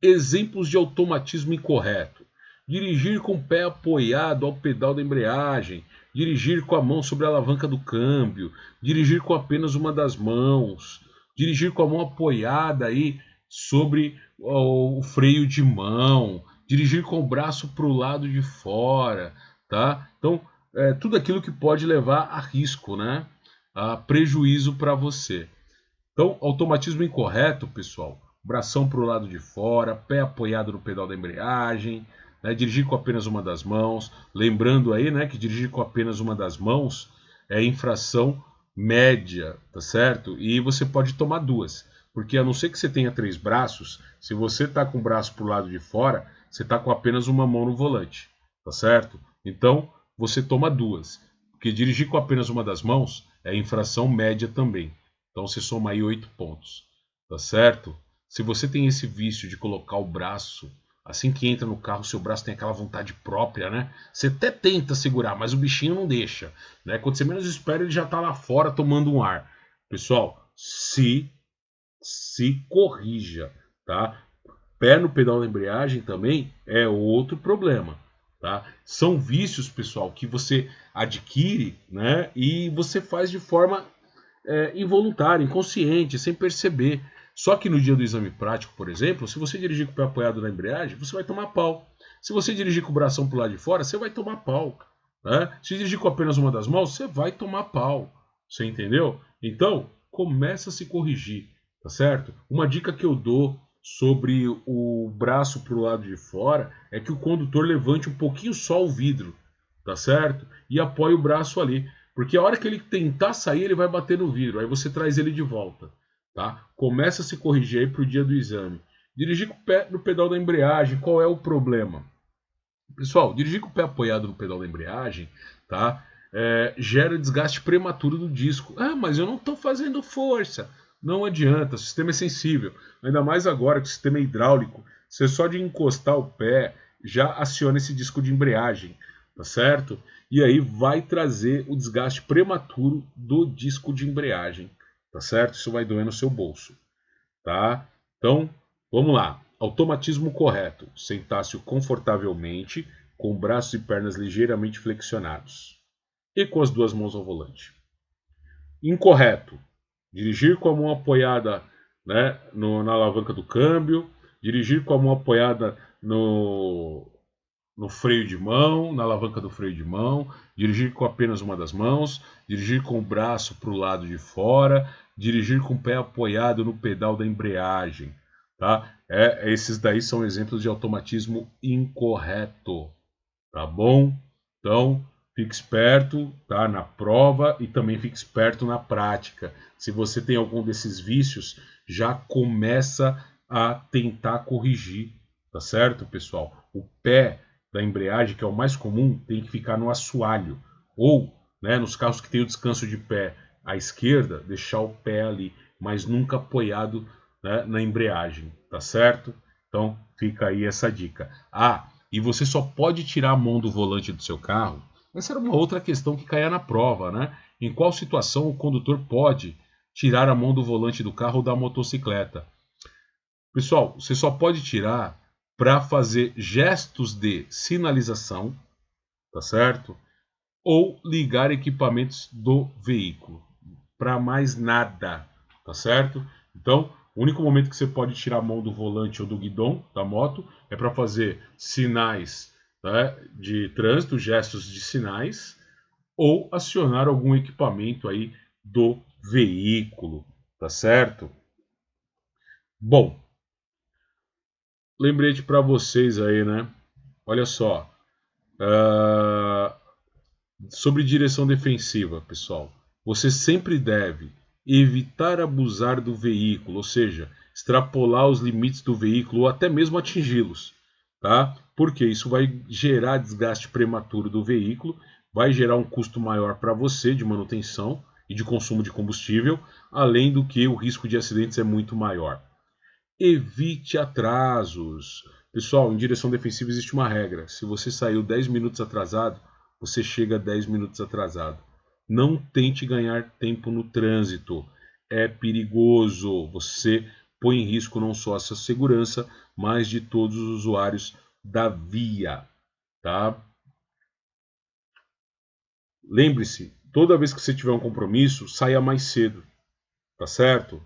Exemplos de automatismo incorreto: dirigir com o pé apoiado ao pedal da embreagem, dirigir com a mão sobre a alavanca do câmbio, dirigir com apenas uma das mãos, dirigir com a mão apoiada aí sobre o freio de mão, dirigir com o braço para o lado de fora, tá? Então, tudo aquilo que pode levar a risco, né? A prejuízo para você. Então, automatismo incorreto, pessoal: bração para o lado de fora, pé apoiado no pedal da embreagem, né, dirigir com apenas uma das mãos. Lembrando aí, né, que dirigir com apenas uma das mãos é infração média, tá certo? E você pode tomar duas, porque a não ser que você tenha 3 braços, se você está com o braço para o lado de fora, você está com apenas uma mão no volante, tá certo? Então, você toma duas, porque dirigir com apenas uma das mãos é infração média também. Então você soma aí 8 pontos, tá certo? Se você tem esse vício de colocar o braço, assim que entra no carro, seu braço tem aquela vontade própria, né? Você até tenta segurar, mas o bichinho não deixa, né? Quando você menos espera, ele já tá lá fora tomando um ar. Pessoal, se corrija, tá? Pé no pedal da embreagem também é outro problema, tá? São vícios, pessoal, que você adquire, né? E você faz de forma involuntário, inconsciente, sem perceber. Só que no dia do exame prático, por exemplo, se você dirigir com o pé apoiado na embreagem, você vai tomar pau. Se você dirigir com o bração para o lado de fora, você vai tomar pau. Né? Se dirigir com apenas uma das mãos, você vai tomar pau. Você entendeu? Então, começa a se corrigir, tá certo? Uma dica que eu dou sobre o braço para o lado de fora é que o condutor levante um pouquinho só o vidro, tá certo? E apoie o braço ali. Porque a hora que ele tentar sair, ele vai bater no vidro. Aí você traz ele de volta. Tá? Começa a se corrigir aí para o dia do exame. Dirigir com o pé no pedal da embreagem, qual é o problema? Pessoal, dirigir com o pé apoiado no pedal da embreagem, tá? Gera desgaste prematuro do disco. Ah, mas eu não estou fazendo força. Não adianta, o sistema é sensível. Ainda mais agora que o sistema é hidráulico. Você só de encostar o pé já aciona esse disco de embreagem, tá certo? E aí vai trazer o desgaste prematuro do disco de embreagem, tá certo? Isso vai doer no seu bolso, tá? Então, vamos lá. Automatismo correto: sentar-se confortavelmente, com braços e pernas ligeiramente flexionados e com as duas mãos ao volante. Incorreto: dirigir com a mão apoiada, né, na alavanca do câmbio, dirigir com a mão apoiada no freio de mão, na alavanca do freio de mão, dirigir com apenas uma das mãos, dirigir com o braço para o lado de fora, dirigir com o pé apoiado no pedal da embreagem. Tá? Esses daí são exemplos de automatismo incorreto. Tá bom? Então, fique esperto, tá, na prova e também fique esperto na prática. Se você tem algum desses vícios, já começa a tentar corrigir, tá certo, pessoal? O pé da embreagem, que é o mais comum, tem que ficar no assoalho. Ou, né, nos carros que tem o descanso de pé à esquerda, deixar o pé ali, mas nunca apoiado, né, na embreagem, tá certo? Então, fica aí essa dica. E você só pode tirar a mão do volante do seu carro. Essa era uma outra questão que caía na prova, né? Em qual situação o condutor pode tirar a mão do volante do carro ou da motocicleta? Pessoal, você só pode tirar para fazer gestos de sinalização, tá certo? Ou ligar equipamentos do veículo. Para mais nada, tá certo? Então, o único momento que você pode tirar a mão do volante ou do guidão da moto é para fazer sinais, né, de trânsito, gestos de sinais, ou acionar algum equipamento aí do veículo, tá certo? Bom, lembrete para vocês aí, né? Olha só, sobre direção defensiva, pessoal. Você sempre deve evitar abusar do veículo, ou seja, extrapolar os limites do veículo ou até mesmo atingi-los, tá? Porque isso vai gerar desgaste prematuro do veículo, vai gerar um custo maior para você de manutenção e de consumo de combustível, além do que o risco de acidentes é muito maior. Evite atrasos. Pessoal, em direção defensiva existe uma regra. Se você saiu 10 minutos atrasado, você chega 10 minutos atrasado. Não tente ganhar tempo no trânsito. É perigoso. Você põe em risco não só a sua segurança, mas de todos os usuários da via. Tá? Lembre-se, toda vez que você tiver um compromisso, saia mais cedo. Tá certo?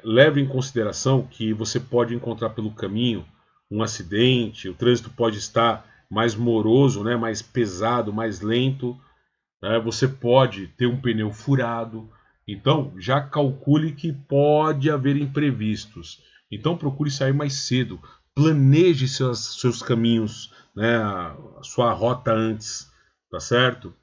Leve em consideração que você pode encontrar pelo caminho um acidente, o trânsito pode estar mais moroso, né, mais pesado, mais lento, né, você pode ter um pneu furado, então já calcule que pode haver imprevistos. Então procure sair mais cedo, planeje seus caminhos, né, a sua rota antes, tá certo?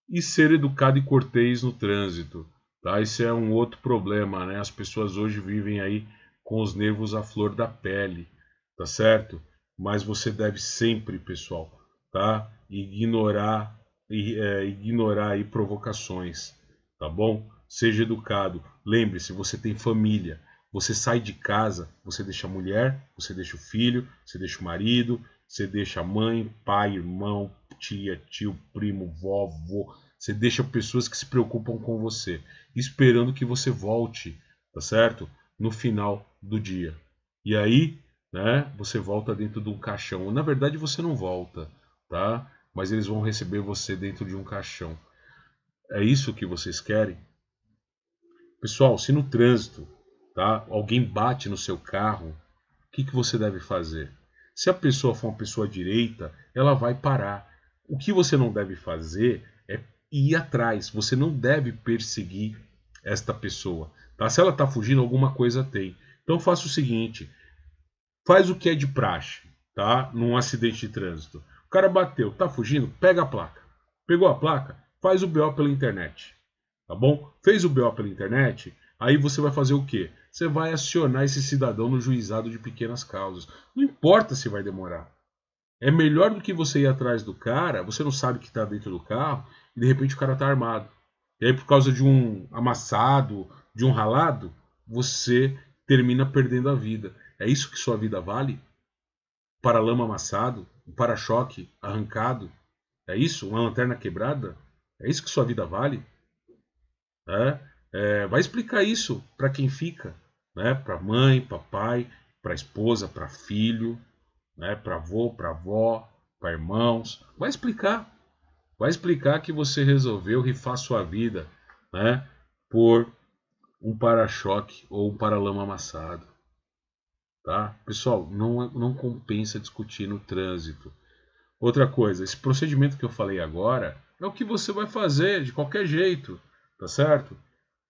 E ser educado e cortês no trânsito. Tá? Esse é um outro problema, né? As pessoas hoje vivem aí com os nervos à flor da pele, tá certo? Mas você deve sempre, pessoal, tá? Ignorar aí provocações, tá bom? Seja educado. Lembre-se, você tem família. Você sai de casa, você deixa a mulher, você deixa o filho, você deixa o marido, você deixa a mãe, pai, irmão, tia, tio, primo, vovô. Você deixa pessoas que se preocupam com você, esperando que você volte, tá certo? No final do dia. E aí, né, você volta dentro de um caixão. Na verdade, você não volta, tá? Mas eles vão receber você dentro de um caixão. É isso que vocês querem? Pessoal, se no trânsito, tá, alguém bate no seu carro, o que você deve fazer? Se a pessoa for uma pessoa direita, ela vai parar. O que você não deve fazer é ir atrás. Você não deve perseguir esta pessoa. Tá? Se ela está fugindo, alguma coisa tem. Então faça o seguinte: faz o que é de praxe, tá? Num acidente de trânsito. O cara bateu, tá fugindo, pega a placa. Pegou a placa, faz o BO pela internet. Tá bom? Fez o BO pela internet, aí você vai fazer o quê? Você vai acionar esse cidadão no juizado de pequenas causas. Não importa se vai demorar. É melhor do que você ir atrás do cara, você não sabe que está dentro do carro, e de repente o cara está armado. E aí, por causa de um amassado, de um ralado, você termina perdendo a vida. É isso que sua vida vale? Paralama amassado? Um para-choque arrancado? É isso? Uma lanterna quebrada? É isso que sua vida vale? Vai explicar isso para quem fica, né? Para mãe, para pai, para esposa, para filho, né? Para avô, para avó, para irmãos. Vai explicar que você resolveu rifar sua vida, né? Por um para-choque ou um paralama amassado, tá? Pessoal, não compensa discutir no trânsito. Outra coisa, esse procedimento que eu falei agora é o que você vai fazer de qualquer jeito, tá certo?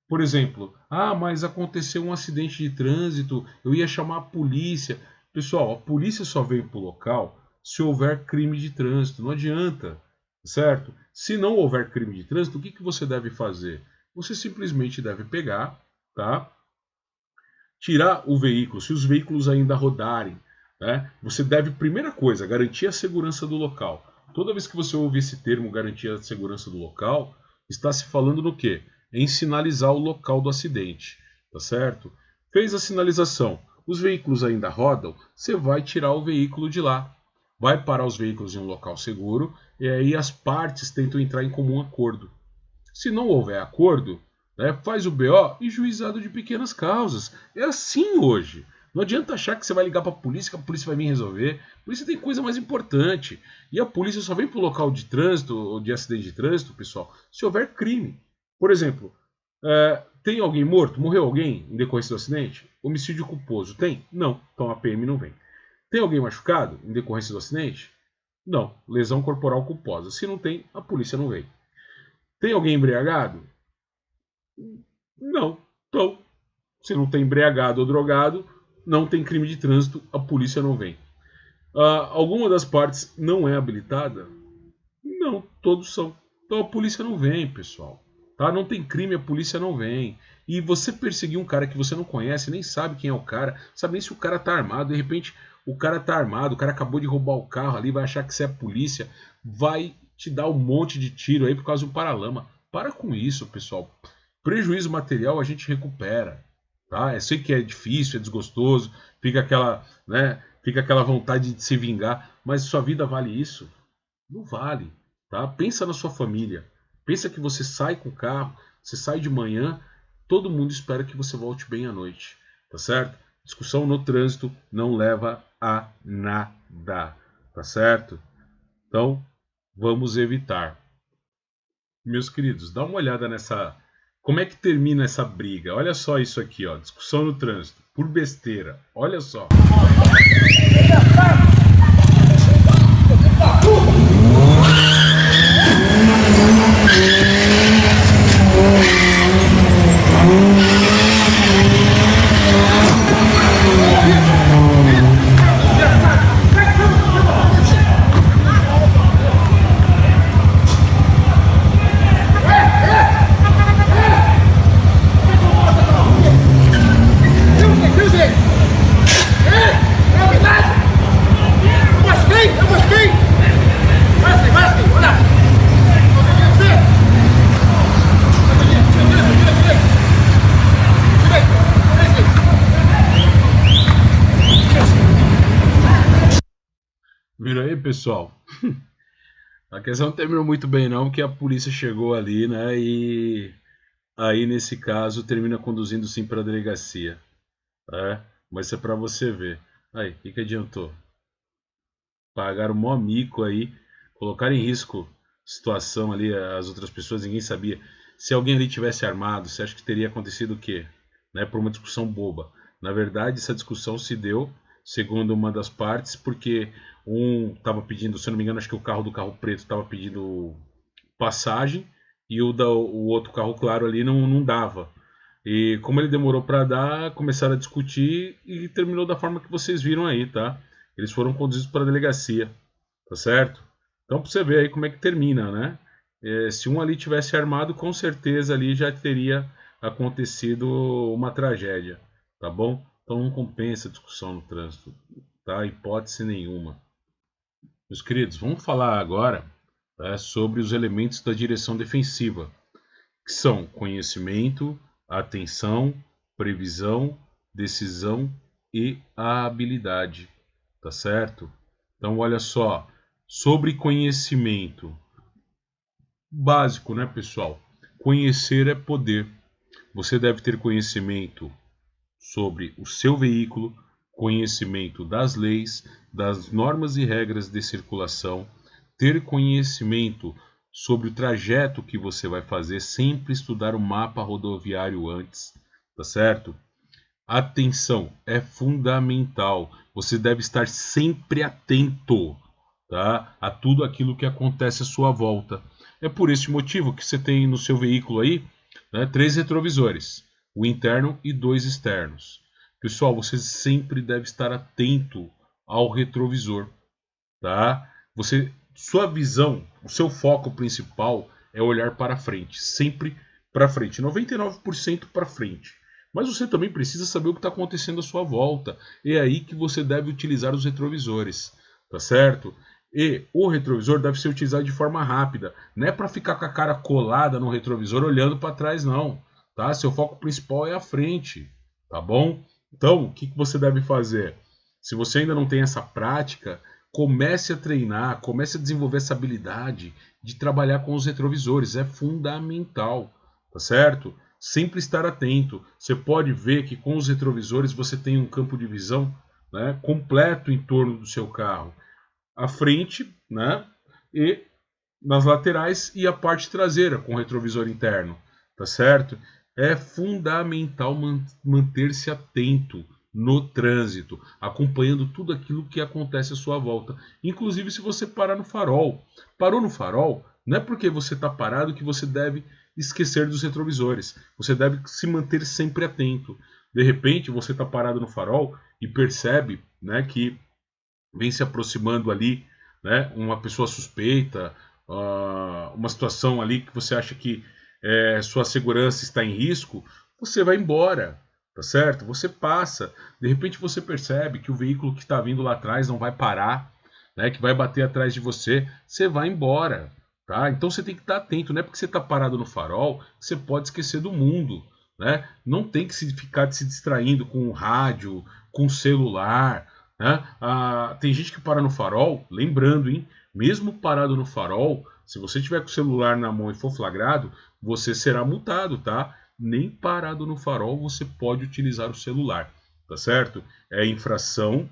Por exemplo, mas aconteceu um acidente de trânsito, eu ia chamar a polícia. Pessoal, a polícia só veio para o local se houver crime de trânsito, não adianta, certo? Se não houver crime de trânsito, o que você deve fazer? Você simplesmente deve pegar, tá? Tirar o veículo, se os veículos ainda rodarem, né? Você deve, primeira coisa, garantir a segurança do local. Toda vez que você ouve esse termo, garantir a segurança do local, está se falando no quê? Em sinalizar o local do acidente, tá certo? Fez a sinalização, os veículos ainda rodam, você vai tirar o veículo de lá. Vai parar os veículos em um local seguro e aí as partes tentam entrar em comum acordo. Se não houver acordo, né, faz o BO e juizado de pequenas causas. É assim hoje. Não adianta achar que você vai ligar para a polícia, que a polícia vai vir resolver. A polícia tem coisa mais importante. E a polícia só vem para o local de trânsito ou de acidente de trânsito, pessoal, se houver crime. Por exemplo, tem alguém morto? Morreu alguém em decorrência do acidente? Homicídio culposo. Tem? Não. Então a PM não vem. Tem alguém machucado em decorrência do acidente? Não. Lesão corporal culposa. Se não tem, a polícia não vem. Tem alguém embriagado? Não. Então, se não tem embriagado ou drogado, não tem crime de trânsito, a polícia não vem. Alguma das partes não é habilitada? Não, todos são. Então a polícia não vem, pessoal. Tá? Não tem crime, a polícia não vem. E você perseguir um cara que você não conhece, nem sabe quem é o cara, sabe nem se o cara tá armado, de repente o cara tá armado, o cara acabou de roubar o carro ali, vai achar que você é a polícia, vai te dar um monte de tiro aí por causa do paralama. Para com isso, pessoal. Prejuízo material a gente recupera. Tá? Eu sei que é difícil, é desgostoso, fica aquela vontade de se vingar, mas sua vida vale isso? Não vale, tá? Pensa na sua família. Pensa que você sai com o carro, você sai de manhã, todo mundo espera que você volte bem à noite, tá certo? Discussão no trânsito não leva a nada, tá certo? Então, vamos evitar. Meus queridos, dá uma olhada nessa. Como é que termina essa briga? Olha só isso aqui, ó. Discussão no trânsito, por besteira. Olha só. Viram aí, pessoal? A questão não terminou muito bem não, porque a polícia chegou ali, né, e aí nesse caso termina conduzindo sim para a delegacia, mas isso é para você ver. Aí, o que adiantou? Pagaram o mó mico aí, colocaram em risco a situação ali, as outras pessoas, ninguém sabia. Se alguém ali tivesse armado, você acha que teria acontecido o quê? Né, por uma discussão boba. Na verdade, essa discussão se deu, segundo uma das partes, porque um estava pedindo, se eu não me engano, acho que o carro do carro preto estava pedindo passagem e o outro carro claro ali não dava. E como ele demorou para dar, começaram a discutir e terminou da forma que vocês viram aí, tá? Eles foram conduzidos para a delegacia, tá certo? Então, para você ver aí como é que termina, né? Se um ali tivesse armado, com certeza ali já teria acontecido uma tragédia, tá bom? Então não compensa a discussão no trânsito, tá? Hipótese nenhuma. Meus queridos, vamos falar agora, tá, sobre os elementos da direção defensiva, que são conhecimento, atenção, previsão, decisão e a habilidade, tá certo? Então, olha só, sobre conhecimento, básico, né, pessoal? Conhecer é poder. Você deve ter conhecimento sobre o seu veículo, conhecimento das leis, das normas e regras de circulação, ter conhecimento sobre o trajeto que você vai fazer, sempre estudar o mapa rodoviário antes, tá certo? Atenção é fundamental. Você deve estar sempre atento, tá? A tudo aquilo que acontece à sua volta. É por esse motivo que você tem no seu veículo aí, né, 3 retrovisores, o interno e 2 externos. Pessoal, você sempre deve estar atento ao retrovisor, tá? Sua visão, o seu foco principal é olhar para frente, sempre para frente, 99% para frente. Mas você também precisa saber o que está acontecendo à sua volta. É aí que você deve utilizar os retrovisores, tá certo? E o retrovisor deve ser utilizado de forma rápida, não é para ficar com a cara colada no retrovisor olhando para trás não, tá? Seu foco principal é a frente, tá bom? Então, o que você deve fazer? Se você ainda não tem essa prática, comece a treinar, comece a desenvolver essa habilidade de trabalhar com os retrovisores. É fundamental, tá certo? Sempre estar atento. Você pode ver que com os retrovisores você tem um campo de visão, né, completo em torno do seu carro. A frente, né, e nas laterais e a parte traseira com retrovisor interno, tá certo? É fundamental manter-se atento no trânsito, acompanhando tudo aquilo que acontece à sua volta. Inclusive se você parar no farol. Parou no farol, não é porque você está parado que você deve esquecer dos retrovisores. Você deve se manter sempre atento. De repente você está parado no farol e percebe, né, que vem se aproximando ali, né, uma pessoa suspeita, uma situação ali que você acha que sua segurança está em risco, você vai embora, tá certo? Você passa. De repente você percebe que o veículo que está vindo lá atrás não vai parar, né, que vai bater atrás de você, você vai embora, tá? Então você tem que estar atento, não é porque você está parado no farol que você pode esquecer do mundo, né? Não tem que ficar se distraindo com o rádio, com o celular, né? Tem gente que para no farol, lembrando, hein? Mesmo parado no farol, se você tiver com o celular na mão e for flagrado, você será multado, tá? Nem parado no farol você pode utilizar o celular, tá certo? É infração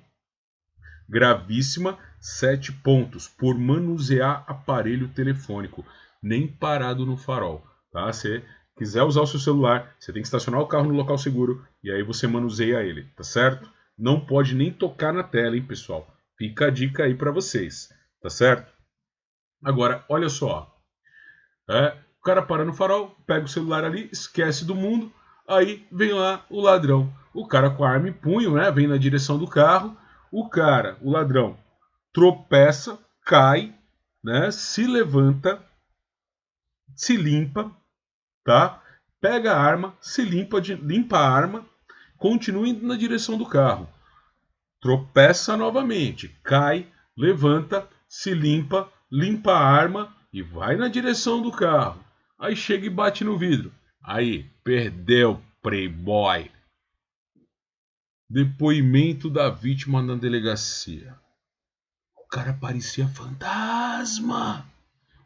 gravíssima, 7 pontos por manusear aparelho telefônico, nem parado no farol, tá? Se quiser usar o seu celular, você tem que estacionar o carro no local seguro e aí você manuseia ele, tá certo? Não pode nem tocar na tela, hein, pessoal? Fica a dica aí para vocês, tá certo? Agora, olha só. O cara para no farol, pega o celular ali, esquece do mundo, aí vem lá o ladrão. O cara com a arma em punho, né? Vem na direção do carro. O ladrão, tropeça, cai, né? Se levanta, se limpa, tá? Pega a arma, se limpa a arma, continua indo na direção do carro. Tropeça novamente, cai, levanta, se limpa, limpa a arma e vai na direção do carro. Aí chega e bate no vidro. Aí, perdeu, playboy. Depoimento da vítima na delegacia. O cara parecia fantasma.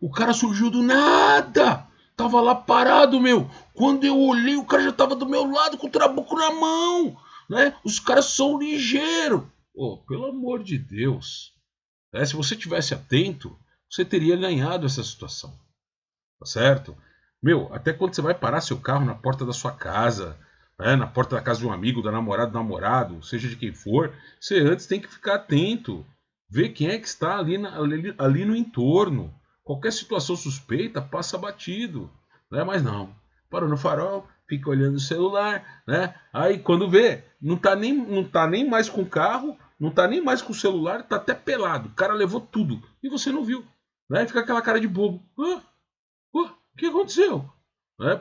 O cara surgiu do nada. Tava lá parado, meu. Quando eu olhei, o cara já tava do meu lado com o trabuco na mão, né? Os caras são ligeiros. Oh, pelo amor de Deus. Se você tivesse atento, você teria ganhado essa situação. Tá certo? Meu, até quando você vai parar seu carro na porta da sua casa, né, na porta da casa de um amigo, da namorada, do namorado, seja de quem for, você antes tem que ficar atento. Ver quem é que está ali no entorno. Qualquer situação suspeita passa batido. Né? Mas não. Parou no farol, fica olhando o celular. Né? Aí quando vê, não tá nem mais com o carro, não tá nem mais com o celular, tá até pelado. O cara levou tudo. E você não viu. Né? Fica aquela cara de bobo. O que aconteceu?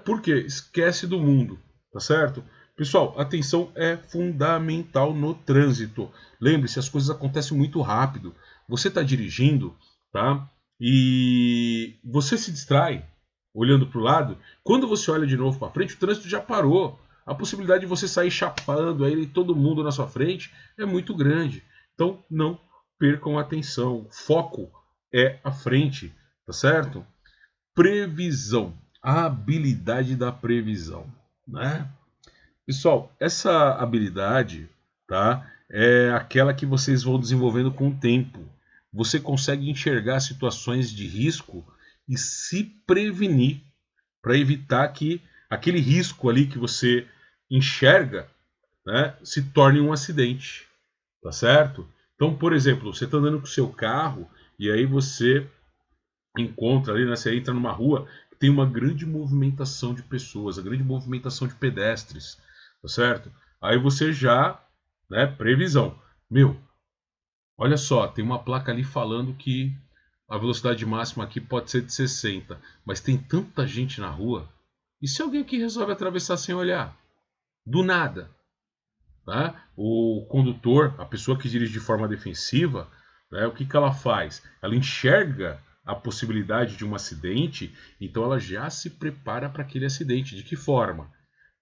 Por quê? Esquece do mundo. Tá certo? Pessoal, atenção é fundamental no trânsito. Lembre-se, as coisas acontecem muito rápido. Você está dirigindo, tá? E você se distrai olhando para o lado. Quando você olha de novo para frente, o trânsito já parou. A possibilidade de você sair chapando aí todo mundo na sua frente é muito grande. Então, não percam a atenção. O foco é a frente, tá certo? Previsão. A habilidade da previsão, né? Pessoal, essa habilidade, tá? É aquela que vocês vão desenvolvendo com o tempo. Você consegue enxergar situações de risco e se prevenir para evitar que aquele risco ali que você enxerga, né, se torne um acidente, tá certo? Então, por exemplo, você está andando com o seu carro e aí você encontra ali, né, você entra numa rua que tem uma grande movimentação de pessoas, a grande movimentação de pedestres, tá certo? Aí você já, né, previsão. Meu, olha só, tem uma placa ali falando que a velocidade máxima aqui pode ser de 60, mas tem tanta gente na rua. E se alguém aqui resolve atravessar sem olhar? Do nada, tá? O condutor, a pessoa que dirige de forma defensiva, né, o que, que ela faz? Ela enxerga a possibilidade de um acidente, então ela já se prepara para aquele acidente. De que forma?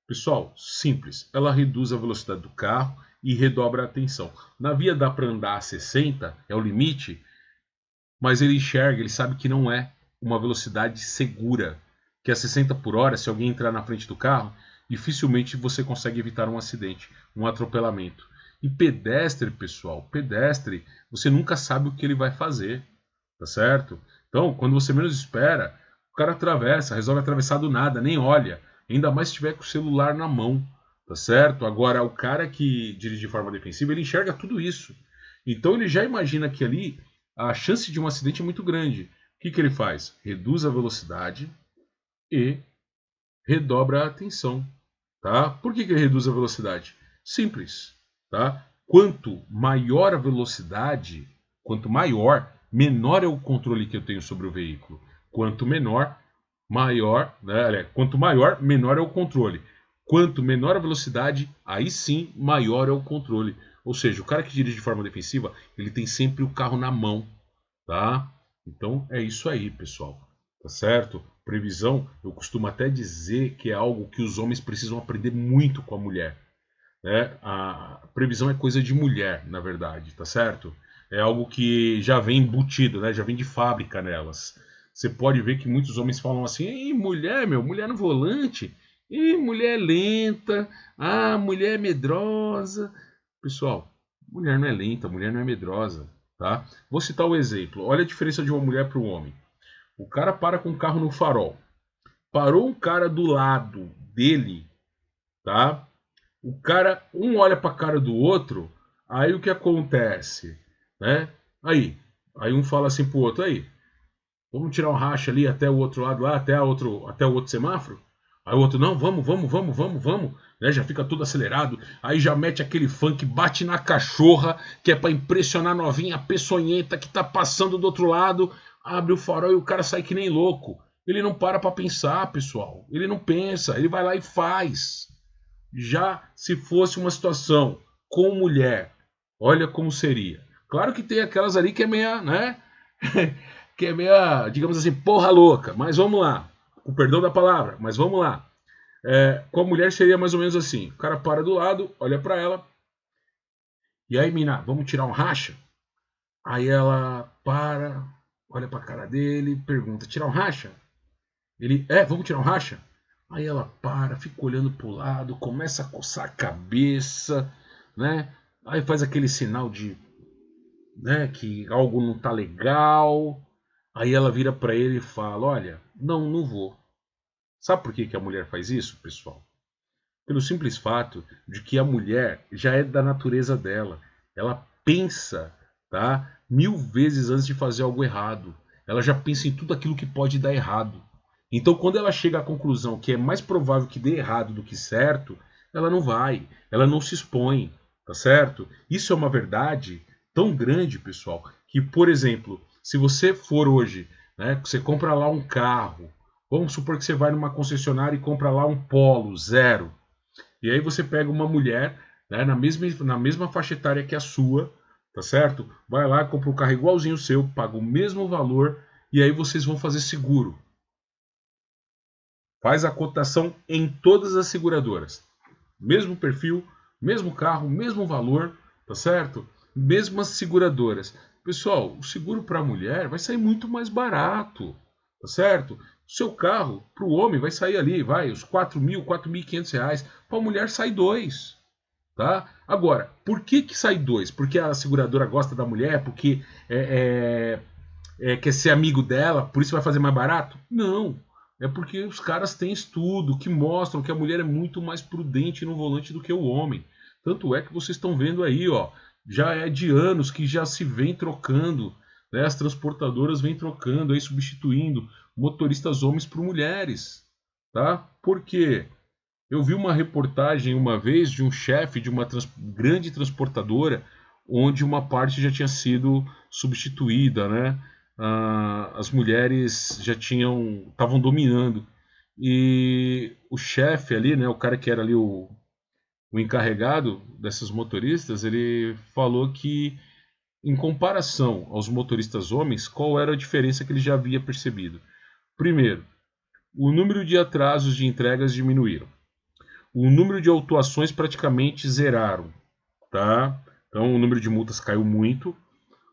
Pessoal, simples. Ela reduz a velocidade do carro e redobra a atenção. Na via dá para andar a 60, é o limite, mas ele enxerga, ele sabe que não é uma velocidade segura. Que a 60 por hora, se alguém entrar na frente do carro, dificilmente você consegue evitar um acidente, um atropelamento. E pedestre, pessoal, pedestre, você nunca sabe o que ele vai fazer, tá certo? Então, quando você menos espera, o cara atravessa, resolve atravessar do nada, nem olha, ainda mais se estiver com o celular na mão, tá certo? Agora, o cara que dirige de forma defensiva, ele enxerga tudo isso. Então, ele já imagina que ali a chance de um acidente é muito grande. O que, que ele faz? Reduz a velocidade e redobra a atenção. Tá? Por que, que ele reduz a velocidade? Simples. Tá? Quanto maior a velocidade, quanto maior, menor é o controle que eu tenho sobre o veículo. Quanto menor, maior, né? Quanto maior, menor é o controle. Quanto menor a velocidade, aí sim, maior é o controle. Ou seja, o cara que dirige de forma defensiva, ele tem sempre o carro na mão, tá? Então é isso aí, pessoal. Tá certo? Previsão, eu costumo até dizer que é algo que os homens precisam aprender muito com a mulher, né? A previsão é coisa de mulher, na verdade, tá certo? É algo que já vem embutido, né? Já vem de fábrica nelas. Você pode ver que muitos homens falam assim: "Ei, mulher, meu, mulher no volante. Ih, mulher lenta. Ah, mulher medrosa." Pessoal, mulher não é lenta, mulher não é medrosa, tá? Vou citar o exemplo. Olha a diferença de uma mulher para um homem. O cara para com o carro no farol. Parou um cara do lado dele, tá? O cara, um olha para a cara do outro, aí o que acontece, né? Aí um fala assim pro outro, aí, vamos tirar um racha ali até o outro lado lá, até o outro semáforo? Aí o outro, não, vamos, né? Já fica todo acelerado, aí já mete aquele funk, bate na cachorra, que é para impressionar a novinha peçonhenta que tá passando do outro lado, abre o farol e o cara sai que nem louco. Ele não para pensar, pessoal. Ele não pensa, ele vai lá e faz. Já se fosse uma situação com mulher, olha como seria. Claro que tem aquelas ali que é meia, né? Que é meia, digamos assim, porra louca. Mas vamos lá. Com perdão da palavra, mas vamos lá. Com a mulher seria mais ou menos assim. O cara para do lado, olha para ela. E aí, mina, vamos tirar um racha? Aí ela para, olha pra cara dele, pergunta, tirar um racha? Ele, vamos tirar um racha? Aí ela para, fica olhando pro lado, começa a coçar a cabeça, né? Aí faz aquele sinal de, né, que algo não tá legal. Aí ela vira para ele e fala: "Olha, não vou." Sabe por que que a mulher faz isso, pessoal? Pelo simples fato de que a mulher já é da natureza dela. Ela pensa, tá? 1000 vezes antes de fazer algo errado. Ela já pensa em tudo aquilo que pode dar errado. Então, quando ela chega à conclusão que é mais provável que dê errado do que certo, ela não vai, ela não se expõe, tá certo? Isso é uma verdade tão grande, pessoal, que, por exemplo, se você for hoje, né, você compra lá um carro, vamos supor que você vai numa concessionária e compra lá um Polo zero, e aí você pega uma mulher, né, na mesma faixa etária que a sua, tá certo? Vai lá, compra um carro igualzinho o seu, paga o mesmo valor, e aí vocês vão fazer seguro. Faz a cotação em todas as seguradoras. Mesmo perfil, mesmo carro, mesmo valor, tá certo? Mesmas seguradoras. Pessoal, o seguro para a mulher vai sair muito mais barato, tá certo? O seu carro, para o homem, vai sair ali, vai, os 4.000, R$ 4.500. Para a mulher sai 2, tá? Agora, por que sai 2? Porque a seguradora gosta da mulher? Porque quer ser amigo dela, por isso vai fazer mais barato? Não. É porque os caras têm estudo que mostram que a mulher é muito mais prudente no volante do que o homem, Tanto é que vocês estão vendo aí, ó, já é de anos que já se vem trocando, né? As transportadoras vêm trocando, aí substituindo motoristas homens por mulheres, tá? Por quê? Eu vi uma reportagem uma vez de um chefe de uma grande transportadora, onde uma parte já tinha sido substituída, né? As mulheres já estavam dominando. E o chefe ali, né, o cara que era ali o encarregado dessas motoristas, ele falou que, em comparação aos motoristas homens, qual era a diferença que ele já havia percebido? Primeiro, o número de atrasos de entregas diminuíram. O número de autuações praticamente zeraram, tá? Então o número de multas caiu muito.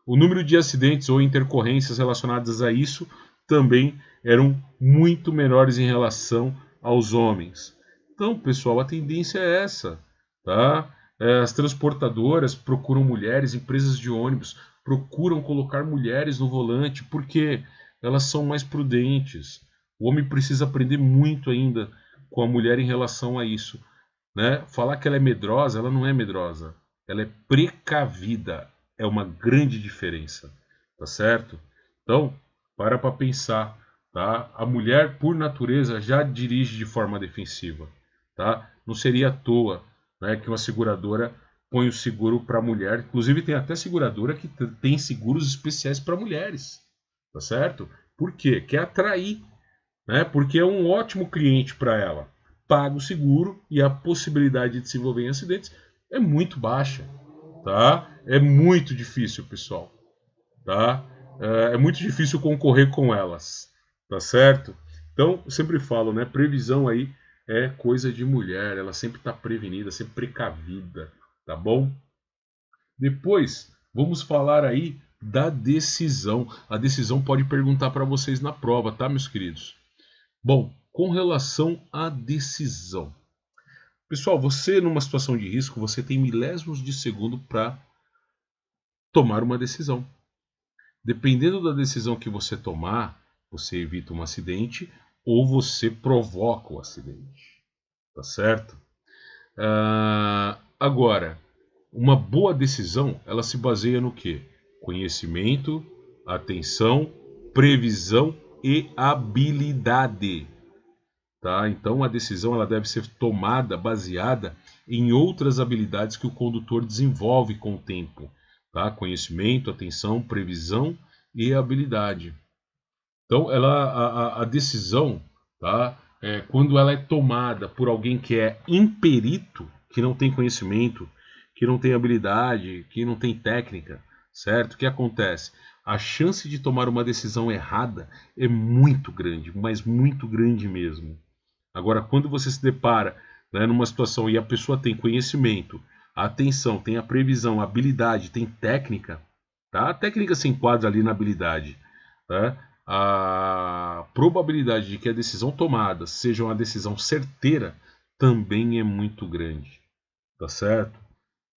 O número de acidentes ou intercorrências relacionadas a isso também eram muito menores em relação aos homens. Então, pessoal, a tendência é essa, tá? As transportadoras procuram mulheres, empresas de ônibus procuram colocar mulheres no volante porque elas são mais prudentes. O homem precisa aprender muito ainda com a mulher em relação a isso, né? Falar que ela é medrosa, ela não é medrosa. Ela é precavida. É uma grande diferença, tá certo? Então, para pensar, tá? A mulher, por natureza, já dirige de forma defensiva, tá? Não seria à toa, né, que uma seguradora põe o seguro para a mulher. Inclusive, tem até seguradora que tem seguros especiais para mulheres, tá certo? Por quê? Quer atrair, né? Porque é um ótimo cliente para ela. Paga o seguro e a possibilidade de se envolver em acidentes é muito baixa, tá? É muito difícil, pessoal, tá? É muito difícil concorrer com elas, tá certo? Então, eu sempre falo, né? Previsão aí é coisa de mulher, ela sempre está prevenida, sempre precavida, tá bom? Depois, vamos falar aí da decisão. A decisão pode perguntar para vocês na prova, tá, meus queridos? Bom, com relação à decisão. Pessoal, você numa situação de risco, você tem milésimos de segundo para tomar uma decisão. Dependendo da decisão que você tomar, você evita um acidente ou você provoca o acidente. Tá certo? Agora, uma boa decisão, ela se baseia no quê? Conhecimento, atenção, previsão e habilidade. Tá? Então a decisão ela deve ser tomada baseada em outras habilidades que o condutor desenvolve com o tempo. Tá? Conhecimento, atenção, previsão e habilidade. Então a decisão, tá? Quando ela é tomada por alguém que é imperito, que não tem conhecimento, que não tem habilidade, que não tem técnica, certo? O que acontece? A chance de tomar uma decisão errada é muito grande, mas muito grande mesmo. Agora, quando você se depara, né, numa situação e a pessoa tem conhecimento, a atenção, tem a previsão, a habilidade, tem técnica, tá? A técnica se enquadra ali na habilidade, tá? A probabilidade de que a decisão tomada seja uma decisão certeira também é muito grande, tá certo?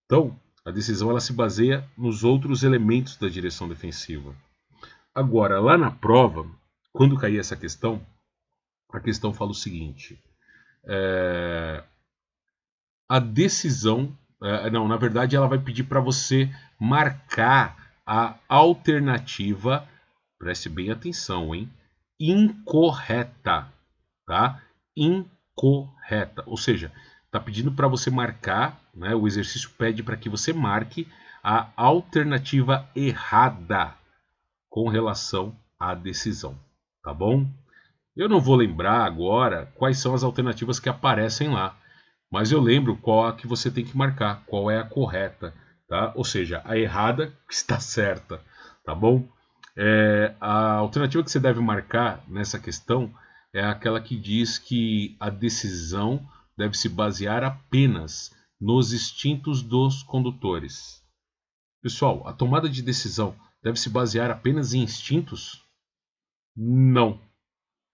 Então, a decisão ela se baseia nos outros elementos da direção defensiva. Agora, lá na prova, quando cair essa questão, a questão fala o seguinte: a decisão, não, na verdade, ela vai pedir para você marcar a alternativa, preste bem atenção, hein? Incorreta, tá? Incorreta, ou seja, está pedindo para você marcar, né? O exercício pede para que você marque a alternativa errada com relação à decisão, tá bom? Eu não vou lembrar agora quais são as alternativas que aparecem lá, mas eu lembro qual a que você tem que marcar, qual é a correta, tá? Ou seja, a errada está certa, tá bom? A alternativa que você deve marcar nessa questão é aquela que diz que a decisão deve se basear apenas nos instintos dos condutores. Pessoal, a tomada de decisão deve se basear apenas em instintos? Não.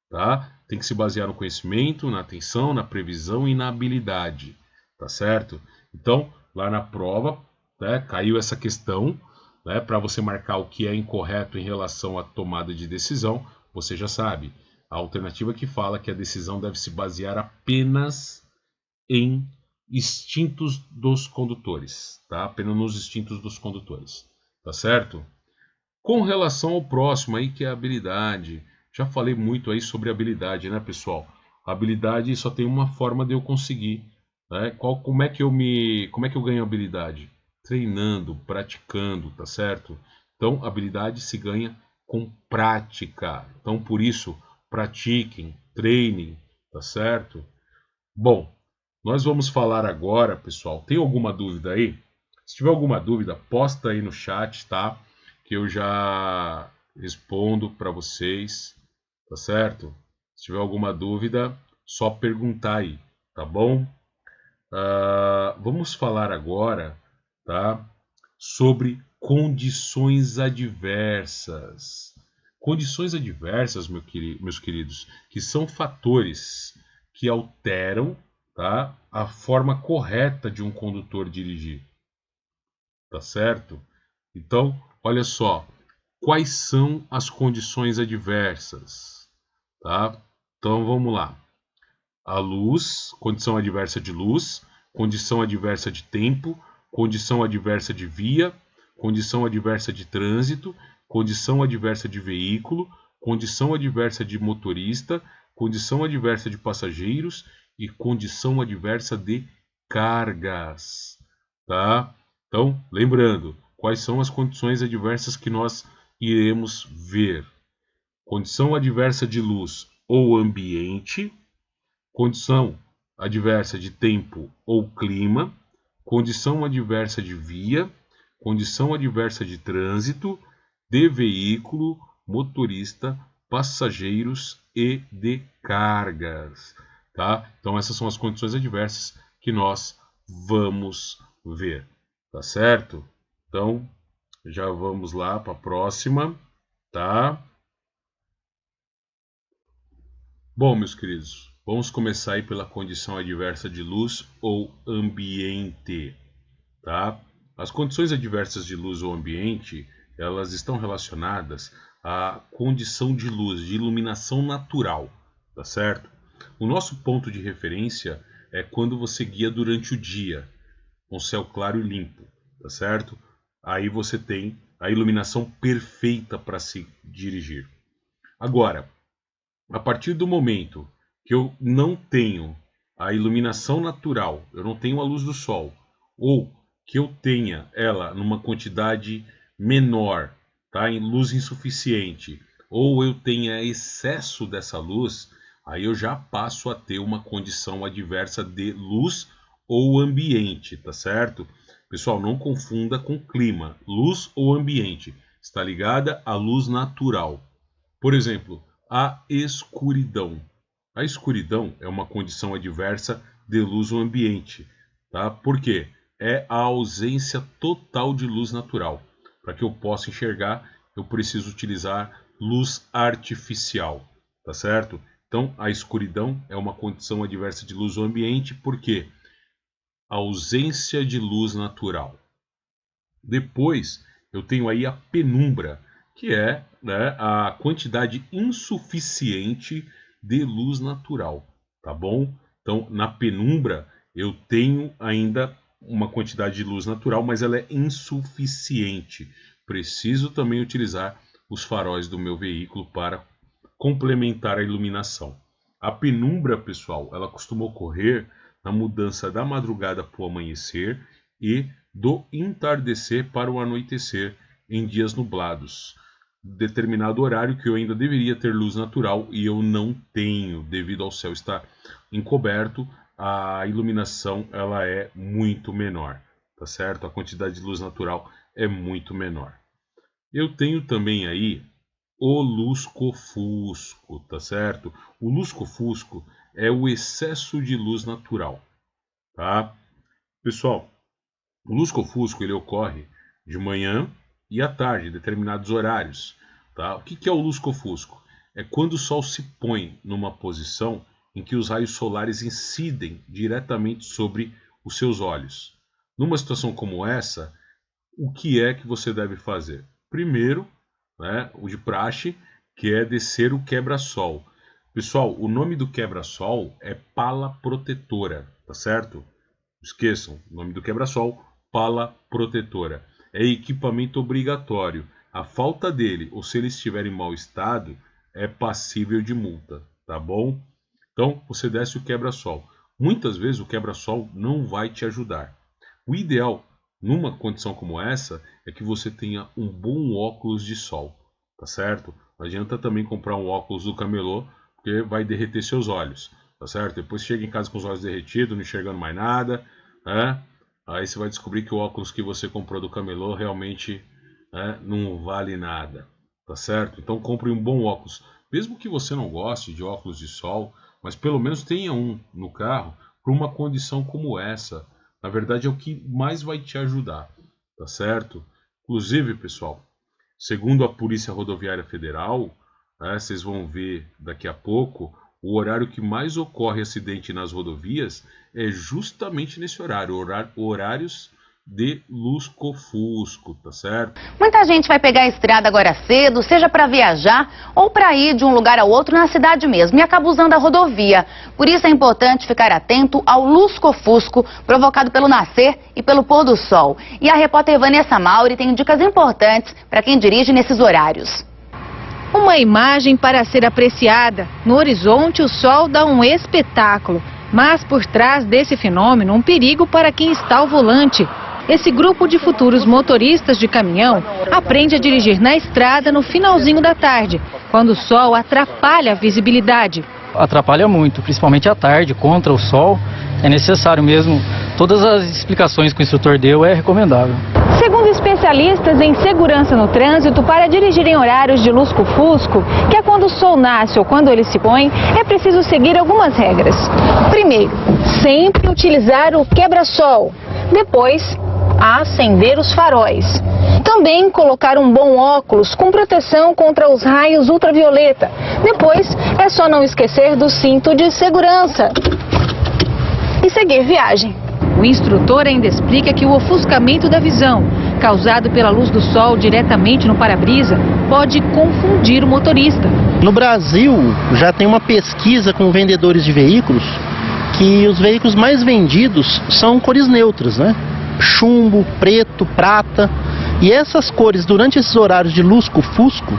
Tá? Tem que se basear no conhecimento, na atenção, na previsão e na habilidade, tá certo? Então, lá na prova, né, caiu essa questão, né, para você marcar o que é incorreto em relação à tomada de decisão, você já sabe. A alternativa que fala que a decisão deve se basear apenas em instintos dos condutores, tá? Apenas nos instintos dos condutores, tá certo? Com relação ao próximo aí, que é a habilidade, já falei muito aí sobre habilidade, né, pessoal? A habilidade só tem uma forma de eu conseguir, né? Como é que eu ganho habilidade? Treinando, praticando, tá certo? Então, habilidade se ganha com prática. Então, por isso, pratiquem, treinem, tá certo? Bom, nós vamos falar agora, pessoal. Tem alguma dúvida aí? Se tiver alguma dúvida, posta aí no chat, tá? Que eu já respondo para vocês, tá certo? Se tiver alguma dúvida, só perguntar aí, tá bom? Vamos falar agora, tá? Sobre condições adversas. Condições adversas, meus queridos, que são fatores que alteram, tá, a forma correta de um condutor dirigir, tá certo? Então, olha só, quais são as condições adversas, tá? Então, vamos lá. A luz, condição adversa de luz, condição adversa de tempo, condição adversa de via, condição adversa de trânsito, condição adversa de veículo, condição adversa de motorista, condição adversa de passageiros e condição adversa de cargas, tá? Então, lembrando, quais são as condições adversas que nós iremos ver? Condição adversa de luz ou ambiente, condição adversa de tempo ou clima, condição adversa de via, condição adversa de trânsito, de veículo, motorista, passageiros e de cargas, tá? Então essas são as condições adversas que nós vamos ver, tá certo? Então já vamos lá para a próxima, tá? Bom, meus queridos, vamos começar aí pela condição adversa de luz ou ambiente, tá? As condições adversas de luz ou ambiente, elas estão relacionadas à condição de luz, de iluminação natural, tá certo? O nosso ponto de referência é quando você guia durante o dia, com céu claro e limpo, tá certo? Aí você tem a iluminação perfeita para se dirigir. Agora, a partir do momento que eu não tenho a iluminação natural, eu não tenho a luz do sol, ou que eu tenha ela numa quantidade menor, tá? Em luz insuficiente, ou eu tenha excesso dessa luz, aí eu já passo a ter uma condição adversa de luz ou ambiente, tá certo? Pessoal, não confunda com clima. Luz ou ambiente está ligada à luz natural. Por exemplo, a escuridão. A escuridão é uma condição adversa de luz ou ambiente, tá? Por quê? É a ausência total de luz natural. Para que eu possa enxergar, eu preciso utilizar luz artificial, tá certo? Então, a escuridão é uma condição adversa de luz ou ambiente, por quê? Ausência de luz natural. Depois, eu tenho aí a penumbra, que é, né, a quantidade insuficiente de luz natural, tá bom? Então, na penumbra, eu tenho ainda uma quantidade de luz natural, mas ela é insuficiente. Preciso também utilizar os faróis do meu veículo para complementar a iluminação. A penumbra, pessoal, ela costuma ocorrer na mudança da madrugada para o amanhecer e do entardecer para o anoitecer em dias nublados. Determinado horário que eu ainda deveria ter luz natural e eu não tenho, devido ao céu estar encoberto, a iluminação ela é muito menor, tá certo? A quantidade de luz natural é muito menor. Eu tenho também aí o lusco-fusco, tá certo? O lusco-fusco é o excesso de luz natural, tá? Pessoal, o lusco-fusco ele ocorre de manhã e à tarde, em determinados horários, tá? O que é o lusco-fusco? É quando o sol se põe numa posição em que os raios solares incidem diretamente sobre os seus olhos. Numa situação como essa, o que é que você deve fazer? Primeiro, né, o de praxe, que é descer o quebra-sol. Pessoal, o nome do quebra-sol é pala protetora, tá certo? Esqueçam, o nome do quebra-sol, pala protetora. É equipamento obrigatório. A falta dele, ou se ele estiver em mau estado, é passível de multa, tá bom? Então, você desce o quebra-sol. Muitas vezes o quebra-sol não vai te ajudar. O ideal, numa condição como essa, é que você tenha um bom óculos de sol, tá certo? Não adianta também comprar um óculos do camelô, porque vai derreter seus olhos, tá certo? Depois chega em casa com os olhos derretidos, não enxergando mais nada, né? Aí você vai descobrir que o óculos que você comprou do camelô realmente, né, não vale nada, tá certo? Então compre um bom óculos. Mesmo que você não goste de óculos de sol, mas pelo menos tenha um no carro para uma condição como essa. Na verdade é o que mais vai te ajudar, tá certo? Inclusive, pessoal, segundo a Polícia Rodoviária Federal, né, vocês vão ver daqui a pouco, o horário que mais ocorre acidente nas rodovias é justamente nesse horário, horários de lusco-fusco, tá certo? Muita gente vai pegar a estrada agora cedo, seja para viajar ou para ir de um lugar ao outro na cidade mesmo, e acaba usando a rodovia. Por isso é importante ficar atento ao lusco-fusco provocado pelo nascer e pelo pôr do sol. E a repórter Vanessa Mauri tem dicas importantes para quem dirige nesses horários. Uma imagem para ser apreciada. No horizonte, o sol dá um espetáculo. Mas por trás desse fenômeno, um perigo para quem está ao volante. Esse grupo de futuros motoristas de caminhão aprende a dirigir na estrada no finalzinho da tarde, quando o sol atrapalha a visibilidade. Atrapalha muito, principalmente à tarde, contra o sol. É necessário mesmo, todas as explicações que o instrutor deu é recomendável. Segundo especialistas em segurança no trânsito, para dirigir em horários de lusco-fusco, que é quando o sol nasce ou quando ele se põe, é preciso seguir algumas regras. Primeiro, sempre utilizar o quebra-sol. Depois, acender os faróis. Também colocar um bom óculos com proteção contra os raios ultravioleta. Depois, é só não esquecer do cinto de segurança e seguir viagem. O instrutor ainda explica que o ofuscamento da visão, causado pela luz do sol diretamente no para-brisa, pode confundir o motorista. No Brasil, já tem uma pesquisa com vendedores de veículos que os veículos mais vendidos são cores neutras, né? Chumbo, preto, prata. E essas cores, durante esses horários de lusco-fusco,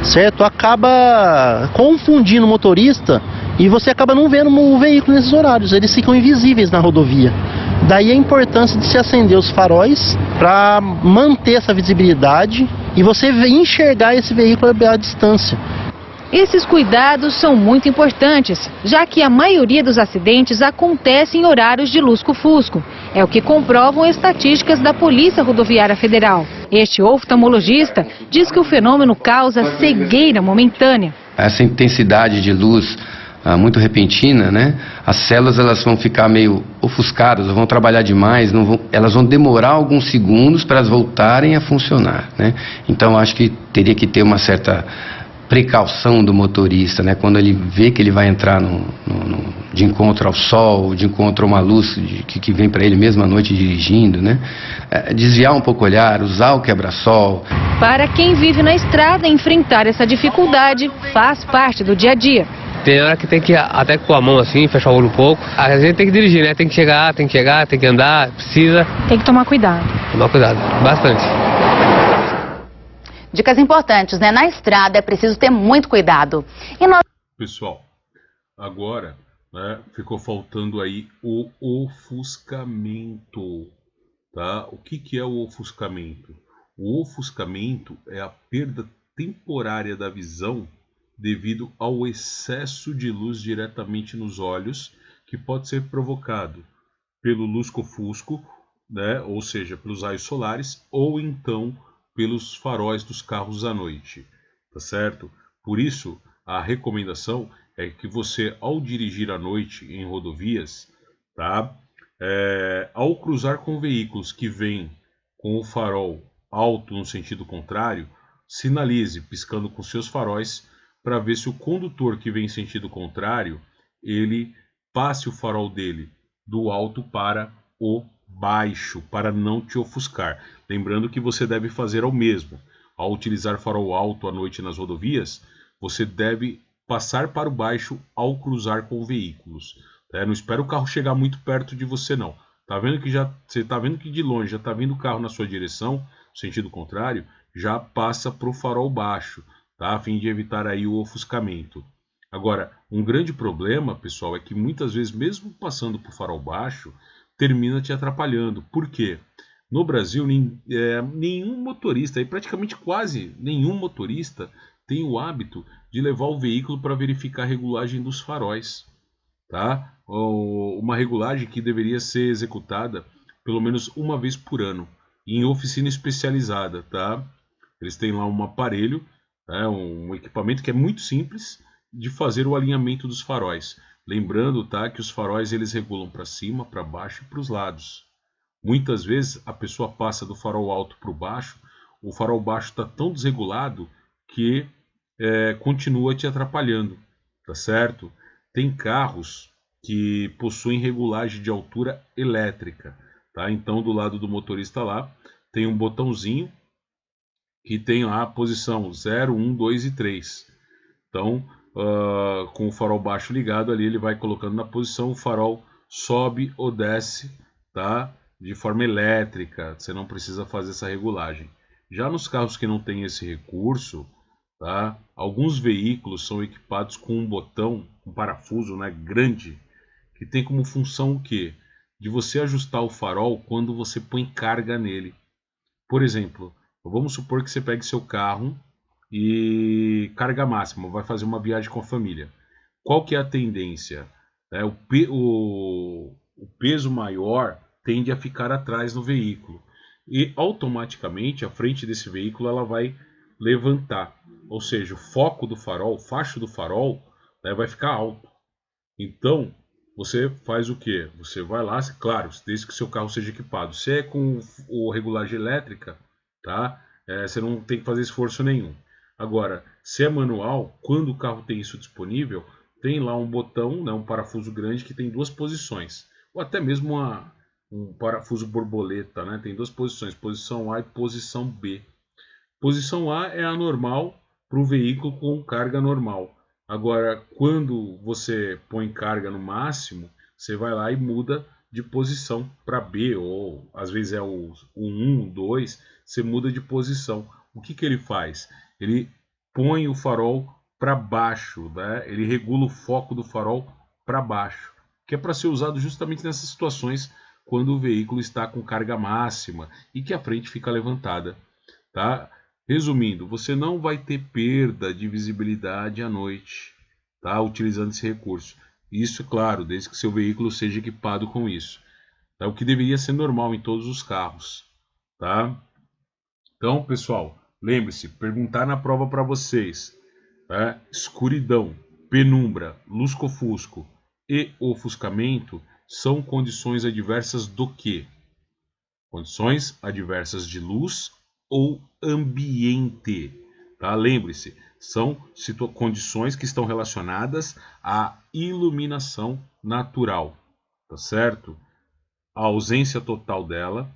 certo? Acaba confundindo o motorista e você acaba não vendo o veículo nesses horários. Eles ficam invisíveis na rodovia. Daí a importância de se acender os faróis para manter essa visibilidade e você enxergar esse veículo à distância. Esses cuidados são muito importantes, já que a maioria dos acidentes acontece em horários de lusco-fusco. É o que comprovam estatísticas da Polícia Rodoviária Federal. Este oftalmologista diz que o fenômeno causa cegueira momentânea. Essa intensidade de luz muito repentina, né? As células elas vão ficar meio ofuscadas, vão trabalhar demais, elas vão demorar alguns segundos para elas voltarem a funcionar, né? Então acho que teria que ter uma certa precaução do motorista, né? Quando ele vê que ele vai entrar de encontro ao sol, de encontro a uma luz que vem para ele mesmo à noite dirigindo, né? Desviar um pouco o olhar, usar o quebra-sol. Para quem vive na estrada, enfrentar essa dificuldade faz parte do dia a dia. Tem hora que tem que até com a mão assim, fechar o olho um pouco. A gente tem que dirigir, né? Tem que chegar, tem que andar, precisa. Tem que tomar cuidado. Tomar cuidado, bastante. Dicas importantes, né? Na estrada é preciso ter muito cuidado. Pessoal, agora, né, ficou faltando aí o ofuscamento, tá? O que é o ofuscamento? O ofuscamento é a perda temporária da visão devido ao excesso de luz diretamente nos olhos, que pode ser provocado pelo lusco-fusco, né? Ou seja, pelos raios solares, ou então pelos faróis dos carros à noite, tá certo? Por isso, a recomendação é que você, ao dirigir à noite em rodovias, tá? Ao cruzar com veículos que vêm com o farol alto no sentido contrário, sinalize piscando com seus faróis para ver se o condutor que vem em sentido contrário, ele passe o farol dele do alto para o baixo, para não te ofuscar. Lembrando que você deve fazer ao mesmo. Ao utilizar farol alto à noite nas rodovias, você deve passar para o baixo ao cruzar com veículos. Não espera o carro chegar muito perto de você, não. Você tá vendo que de longe já tá vindo o carro na sua direção, sentido contrário, já passa para o farol baixo, tá? A fim de evitar aí o ofuscamento. Agora, um grande problema, pessoal, é que muitas vezes, mesmo passando por farol baixo, termina te atrapalhando. Por quê? No Brasil, nenhum motorista, e praticamente quase nenhum motorista, tem o hábito de levar o veículo para verificar a regulagem dos faróis. Tá? Uma regulagem que deveria ser executada pelo menos uma vez por ano, em oficina especializada. Tá? Eles têm lá um aparelho, um equipamento que é muito simples de fazer o alinhamento dos faróis. Lembrando, tá, que os faróis eles regulam para cima, para baixo e para os lados. Muitas vezes a pessoa passa do farol alto para o baixo, o farol baixo está tão desregulado que continua te atrapalhando, tá certo? Tem carros que possuem regulagem de altura elétrica, tá? Então do lado do motorista lá tem um botãozinho que tem lá a posição 0, 1, 2 e 3. Então com o farol baixo ligado ali, ele vai colocando na posição, o farol sobe ou desce, tá? De forma elétrica, você não precisa fazer essa regulagem. Já nos carros que não tem esse recurso, tá? Alguns veículos são equipados com um botão, um parafuso, né, grande, que tem como função o quê? De você ajustar o farol quando você põe carga nele. Por exemplo, vamos supor que você pegue seu carro e carga máxima, vai fazer uma viagem com a família. Qual que é a tendência? O peso maior tende a ficar atrás no veículo e automaticamente a frente desse veículo ela vai levantar, ou seja, o foco do farol, o facho do farol, né, vai ficar alto. Então você faz o que? Você vai lá, claro, desde que seu carro seja equipado. Se é com regulagem elétrica, tá? Você não tem que fazer esforço nenhum. Agora, se é manual, quando o carro tem isso disponível, tem lá um botão, né, um parafuso grande que tem duas posições, ou até mesmo um parafuso borboleta, né? Tem duas posições, posição A e posição B. Posição A é a normal para o veículo com carga normal. Agora, quando você põe carga no máximo, você vai lá e muda de posição para B, ou às vezes é o 1, o 2, você muda de posição. O que ele faz? Ele põe o farol para baixo, né? Ele regula o foco do farol para baixo, que é para ser usado justamente nessas situações quando o veículo está com carga máxima e que a frente fica levantada. Tá? Resumindo, você não vai ter perda de visibilidade à noite, tá? Utilizando esse recurso. Isso, claro, desde que seu veículo seja equipado com isso. Tá? O que deveria ser normal em todos os carros. Tá? Então, pessoal, lembre-se, perguntar na prova para vocês. Tá? Escuridão, penumbra, lusco-fusco e ofuscamento são condições adversas do quê? Condições adversas de luz ou ambiente. Tá? Lembre-se, são condições que estão relacionadas à iluminação natural. Tá certo? A ausência total dela,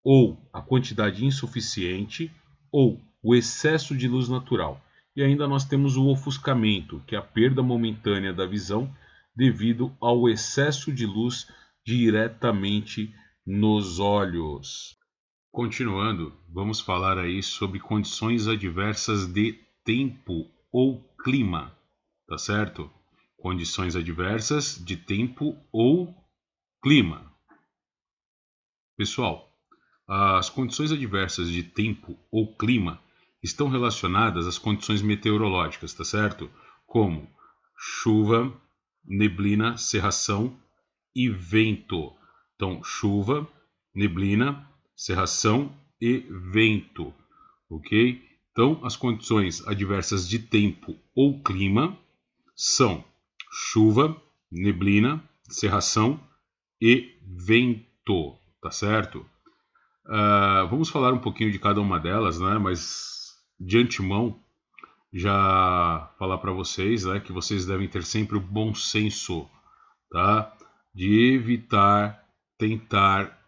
ou a quantidade insuficiente, ou o excesso de luz natural. E ainda nós temos o ofuscamento, que é a perda momentânea da visão devido ao excesso de luz diretamente nos olhos. Continuando, vamos falar aí sobre condições adversas de tempo ou clima, tá certo? Condições adversas de tempo ou clima. Pessoal, as condições adversas de tempo ou clima estão relacionadas às condições meteorológicas, tá certo? Como chuva, neblina, cerração e vento. Então, chuva, neblina, cerração e vento, ok? Então, as condições adversas de tempo ou clima são chuva, neblina, cerração e vento, tá certo? Vamos falar um pouquinho de cada uma delas, né? Mas de antemão, já falar para vocês, né, que vocês devem ter sempre o bom senso, tá? De evitar, tentar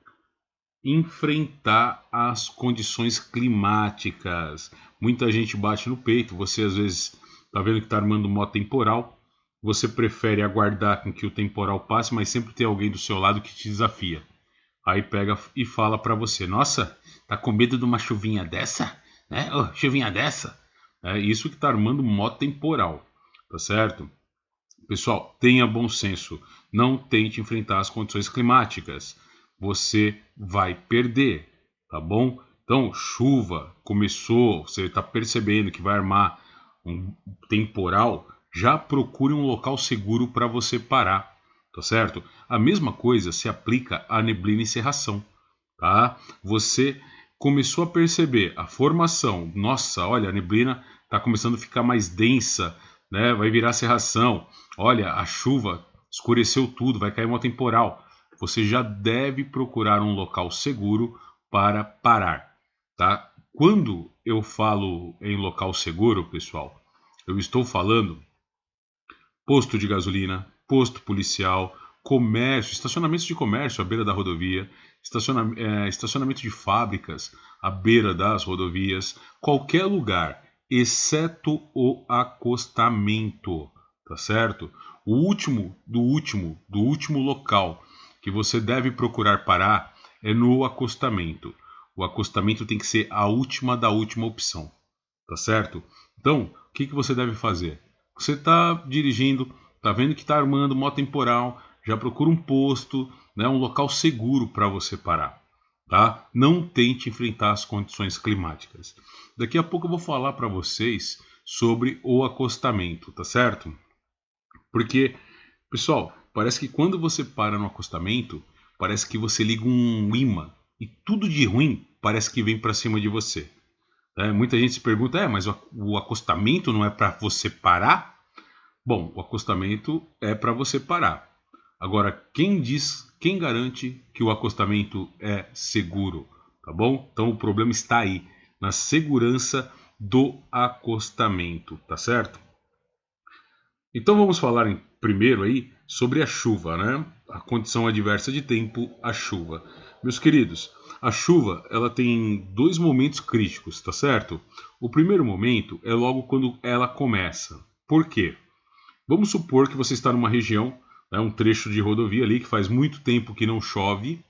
enfrentar as condições climáticas. Muita gente bate no peito, você às vezes está vendo que está armando um temporal, você prefere aguardar com que o temporal passe, mas sempre tem alguém do seu lado que te desafia. aí pega e fala para você: nossa, tá com medo de uma chuvinha dessa? Né? Oh, chuvinha dessa? É isso que está armando moto temporal, tá certo? Pessoal, tenha bom senso. Não tente enfrentar as condições climáticas. Você vai perder, tá bom? Então, chuva, começou, você está percebendo que vai armar um temporal, já procure um local seguro para você parar, tá certo? A mesma coisa se aplica à neblina e cerração, tá? Você começou a perceber a formação, nossa, olha, a neblina está começando a ficar mais densa, né? Vai virar cerração, olha, a chuva escureceu tudo, vai cair uma temporal. Você já deve procurar um local seguro para parar, tá? Quando eu falo em local seguro, pessoal, eu estou falando posto de gasolina, posto policial, comércio, estacionamentos de comércio à beira da rodovia, estacionamento de fábricas à beira das rodovias, qualquer lugar, exceto o acostamento, tá certo? O último local que você deve procurar parar é no acostamento. O acostamento tem que ser a última da última opção, tá certo? Então, o que você deve fazer? Você está dirigindo, está vendo que está armando moto temporal, já procura um posto, né, um local seguro para você parar, tá? Não tente enfrentar as condições climáticas. Daqui a pouco eu vou falar para vocês sobre o acostamento, tá certo? Porque, pessoal, parece que quando você para no acostamento, parece que você liga um imã e tudo de ruim parece que vem para cima de você. Muita gente se pergunta, mas o acostamento não é para você parar? Bom, o acostamento é para você parar. Agora, quem garante que o acostamento é seguro? Tá bom? Então o problema está aí, na segurança do acostamento, tá certo? Então vamos falar primeiro aí sobre a chuva, né? A condição adversa de tempo, a chuva. Meus queridos, a chuva ela tem dois momentos críticos, tá certo? O primeiro momento é logo quando ela começa. Por quê? Vamos supor que você está numa região, né, um trecho de rodovia ali que faz muito tempo que não chove.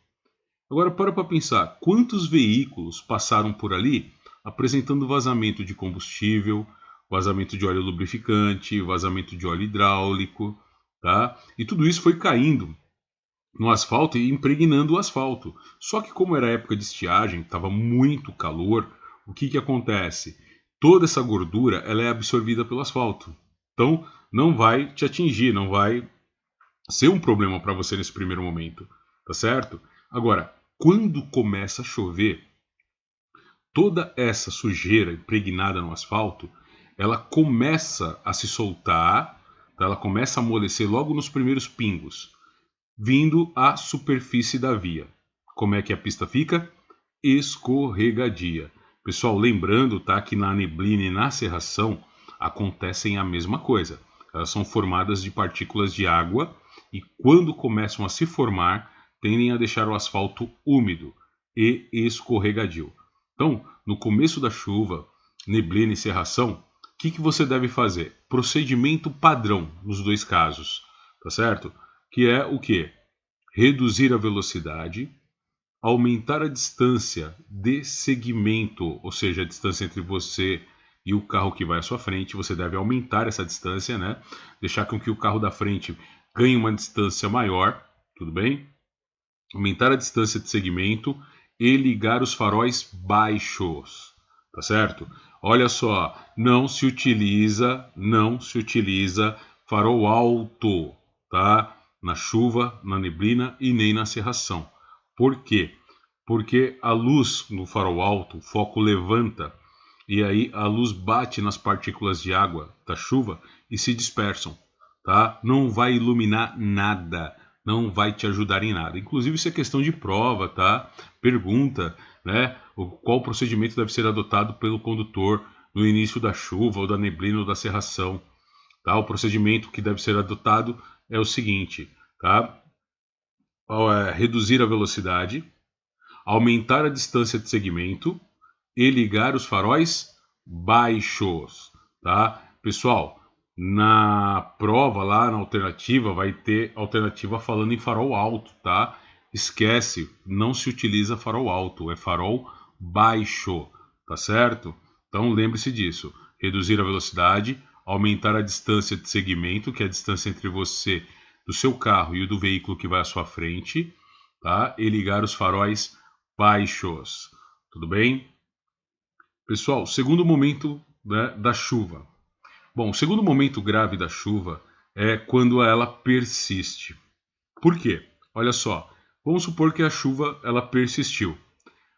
Agora para pensar, quantos veículos passaram por ali apresentando vazamento de combustível, vazamento de óleo lubrificante, vazamento de óleo hidráulico, tá? E tudo isso foi caindo no asfalto e impregnando o asfalto. Só que como era época de estiagem, estava muito calor, o que acontece? Toda essa gordura ela é absorvida pelo asfalto. Então não vai te atingir, não vai ser um problema para você nesse primeiro momento, tá certo? Agora, quando começa a chover, toda essa sujeira impregnada no asfalto, ela começa a se soltar, tá? Ela começa a amolecer logo nos primeiros pingos, vindo à superfície da via. Como é que a pista fica? Escorregadia. Pessoal, lembrando, tá, que na neblina e na cerração acontecem a mesma coisa. Elas são formadas de partículas de água e quando começam a se formar, tendem a deixar o asfalto úmido e escorregadio. Então, no começo da chuva, neblina e cerração, o que você deve fazer? Procedimento padrão nos dois casos, tá certo? Que é o quê? Reduzir a velocidade, aumentar a distância de segmento, ou seja, a distância entre você e o carro que vai à sua frente. Você deve aumentar essa distância, né? Deixar com que o carro da frente ganhe uma distância maior, tudo bem? Aumentar a distância de segmento e ligar os faróis baixos, tá certo? Olha só, não se utiliza farol alto, tá? Na chuva, na neblina e nem na cerração. Por quê? Porque a luz no farol alto, o foco levanta e aí a luz bate nas partículas de água da chuva e se dispersam, tá? Não vai iluminar nada, não vai te ajudar em nada. Inclusive isso é questão de prova, tá? Pergunta, né? Qual procedimento deve ser adotado pelo condutor no início da chuva ou da neblina ou da cerração, tá? O procedimento que deve ser adotado é o seguinte, tá? Reduzir a velocidade, aumentar a distância de segmento e ligar os faróis baixos, tá? Pessoal, na prova lá, na alternativa, vai ter alternativa falando em farol alto, tá? esquece, não se utiliza farol alto, é farol baixo, tá certo? Então lembre-se disso, reduzir a velocidade, aumentar a distância de segmento, que é a distância entre você, do seu carro e o do veículo que vai à sua frente, tá? E ligar os faróis baixos, tudo bem? Pessoal, segundo momento, né, da chuva. Bom, o segundo momento grave da chuva é quando ela persiste. Por quê? Olha só, vamos supor que a chuva ela persistiu.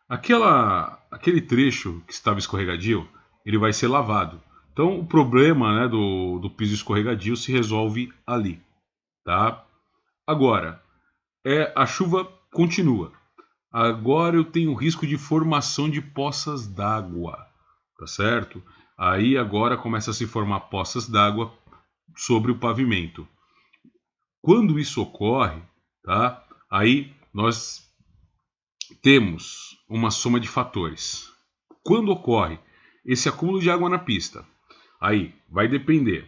Aquele trecho que estava escorregadio, ele vai ser lavado. Então o problema, né, do piso escorregadio se resolve ali, tá? Agora, a chuva continua. Agora eu tenho risco de formação de poças d'água, tá certo? Aí agora começa a se formar poças d'água sobre o pavimento. Quando isso ocorre, tá? Aí nós temos uma soma de fatores. Quando ocorre esse acúmulo de água na pista, aí vai depender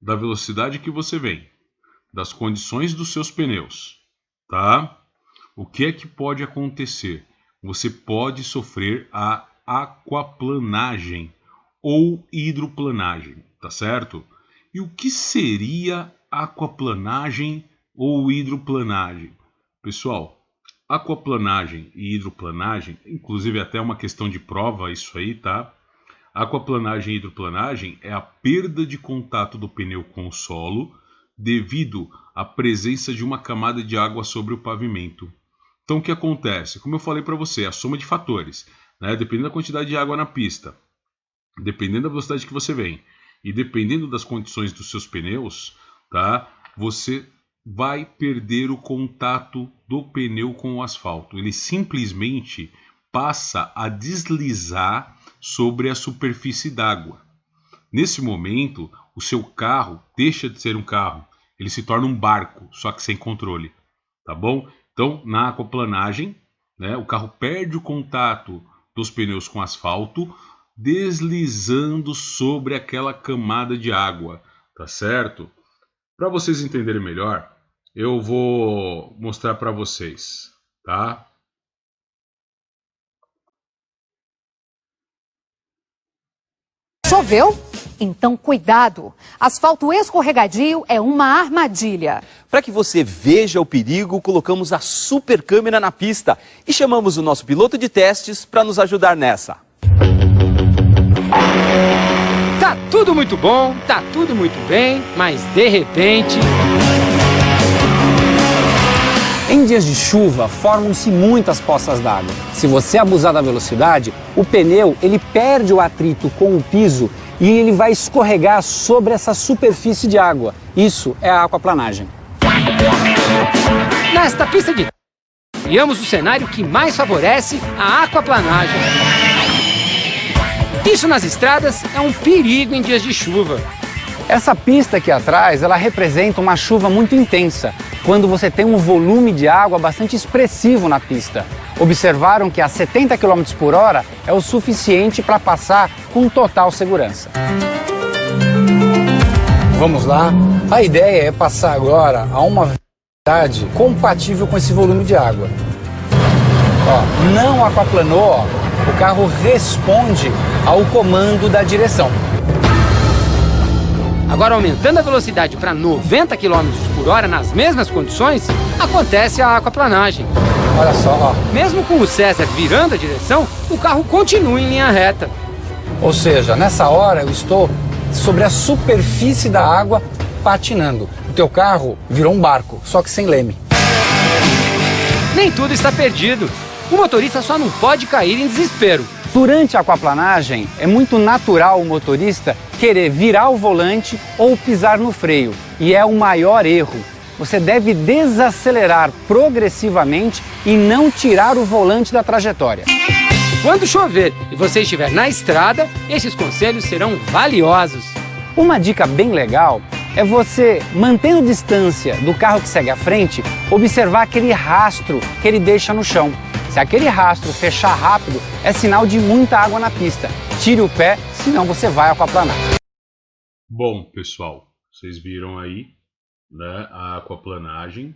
da velocidade que você vem, das condições dos seus pneus, tá? O que é que pode acontecer? Você pode sofrer a aquaplanagem ou hidroplanagem, tá certo? E o que seria aquaplanagem ou hidroplanagem? Pessoal, aquaplanagem e hidroplanagem, inclusive até uma questão de prova isso aí, tá? Aquaplanagem e hidroplanagem é a perda de contato do pneu com o solo devido à presença de uma camada de água sobre o pavimento. Então o que acontece? Como eu falei para você, a soma de fatores, né? Dependendo da quantidade de água na pista, dependendo da velocidade que você vem e dependendo das condições dos seus pneus, tá? Você vai perder o contato do pneu com o asfalto. Ele simplesmente passa a deslizar sobre a superfície d'água. Nesse momento, o seu carro deixa de ser um carro, ele se torna um barco, só que sem controle, tá bom? Então, na aquaplanagem, né, o carro perde o contato dos pneus com o asfalto, deslizando sobre aquela camada de água, tá certo? Para vocês entenderem melhor, eu vou mostrar para vocês, tá? Choveu? Então cuidado! Asfalto escorregadio é uma armadilha. Para que você veja o perigo, colocamos a super câmera na pista e chamamos o nosso piloto de testes para nos ajudar nessa. Tá tudo muito bom, tá tudo muito bem, mas de repente... Em dias de chuva, formam-se muitas poças d'água. Se você abusar da velocidade, o pneu ele perde o atrito com o piso e ele vai escorregar sobre essa superfície de água. Isso é a aquaplanagem. Nesta pista de... criamos o cenário que mais favorece a aquaplanagem. Isso nas estradas é um perigo em dias de chuva. Essa pista aqui atrás, ela representa uma chuva muito intensa, quando você tem um volume de água bastante expressivo na pista. Observaram que a 70 km por hora é o suficiente para passar com total segurança. Vamos lá. A ideia é passar agora a uma velocidade compatível com esse volume de água. Ó, não aquaplanou, ó, o carro responde ao comando da direção. Agora, aumentando a velocidade para 90 km por hora nas mesmas condições, acontece a aquaplanagem. Olha só, ó. Mesmo com o César virando a direção, o carro continua em linha reta. Ou seja, nessa hora eu estou sobre a superfície da água patinando. O teu carro virou um barco, só que sem leme. Nem tudo está perdido. O motorista só não pode cair em desespero. Durante a aquaplanagem, é muito natural o motorista querer virar o volante ou pisar no freio. E é o maior erro. Você deve desacelerar progressivamente e não tirar o volante da trajetória. Quando chover e você estiver na estrada, esses conselhos serão valiosos. Uma dica bem legal é você, mantendo distância do carro que segue à frente, observar aquele rastro que ele deixa no chão. Se aquele rastro fechar rápido, é sinal de muita água na pista. Tire o pé, senão você vai aquaplanar. Bom, pessoal, vocês viram aí, né, a aquaplanagem,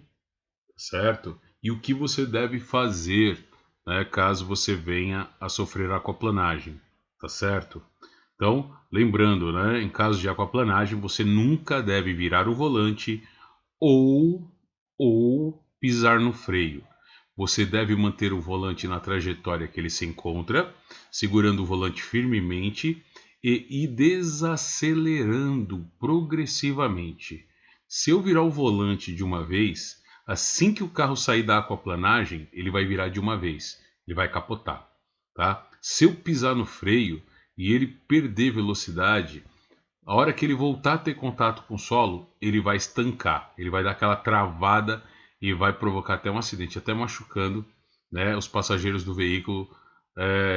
certo? e o que você deve fazer, né, caso você venha a sofrer aquaplanagem, tá certo? Então, lembrando, né, em caso de aquaplanagem, você nunca deve virar o volante ou pisar no freio. Você deve manter o volante na trajetória que ele se encontra, segurando o volante firmemente e ir desacelerando progressivamente. Se eu virar o volante de uma vez, assim que o carro sair da aquaplanagem, ele vai virar de uma vez, ele vai capotar, tá? Se eu pisar no freio e ele perder velocidade, a hora que ele voltar a ter contato com o solo, ele vai estancar, ele vai dar aquela travada e vai provocar até um acidente, até machucando, né, os passageiros do veículo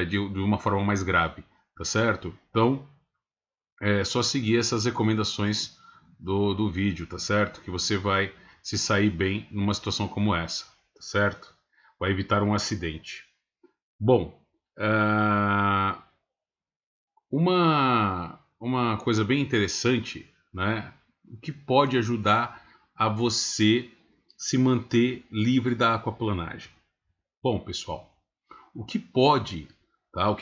de uma forma mais grave, tá certo? Então, é só seguir essas recomendações do vídeo, tá certo? Que você vai se sair bem numa situação como essa, tá certo? Vai evitar um acidente. Bom, uma coisa bem interessante, né, que pode ajudar a você se manter livre da aquaplanagem. Bom, pessoal, o que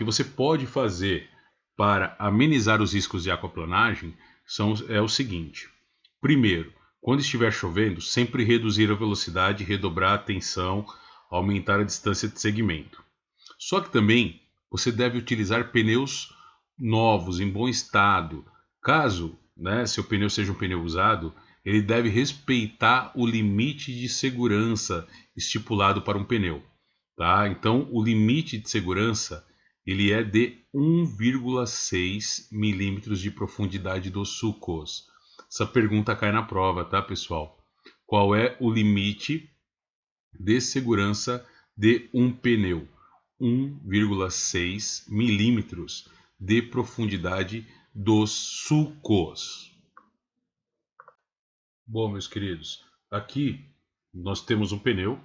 você pode fazer para amenizar os riscos de aquaplanagem é o seguinte. Primeiro, quando estiver chovendo, sempre reduzir a velocidade, redobrar a atenção, aumentar a distância de segmento. Só que também você deve utilizar pneus novos, em bom estado. Caso, né, seu pneu seja um pneu usado, ele deve respeitar o limite de segurança estipulado para um pneu, tá? Então, o limite de segurança ele é de 1,6 milímetros de profundidade dos sulcos. Essa pergunta cai na prova, tá, pessoal? Qual é o limite de segurança de um pneu? 1,6 milímetros de profundidade dos sulcos. Bom, meus queridos, aqui nós temos um pneu,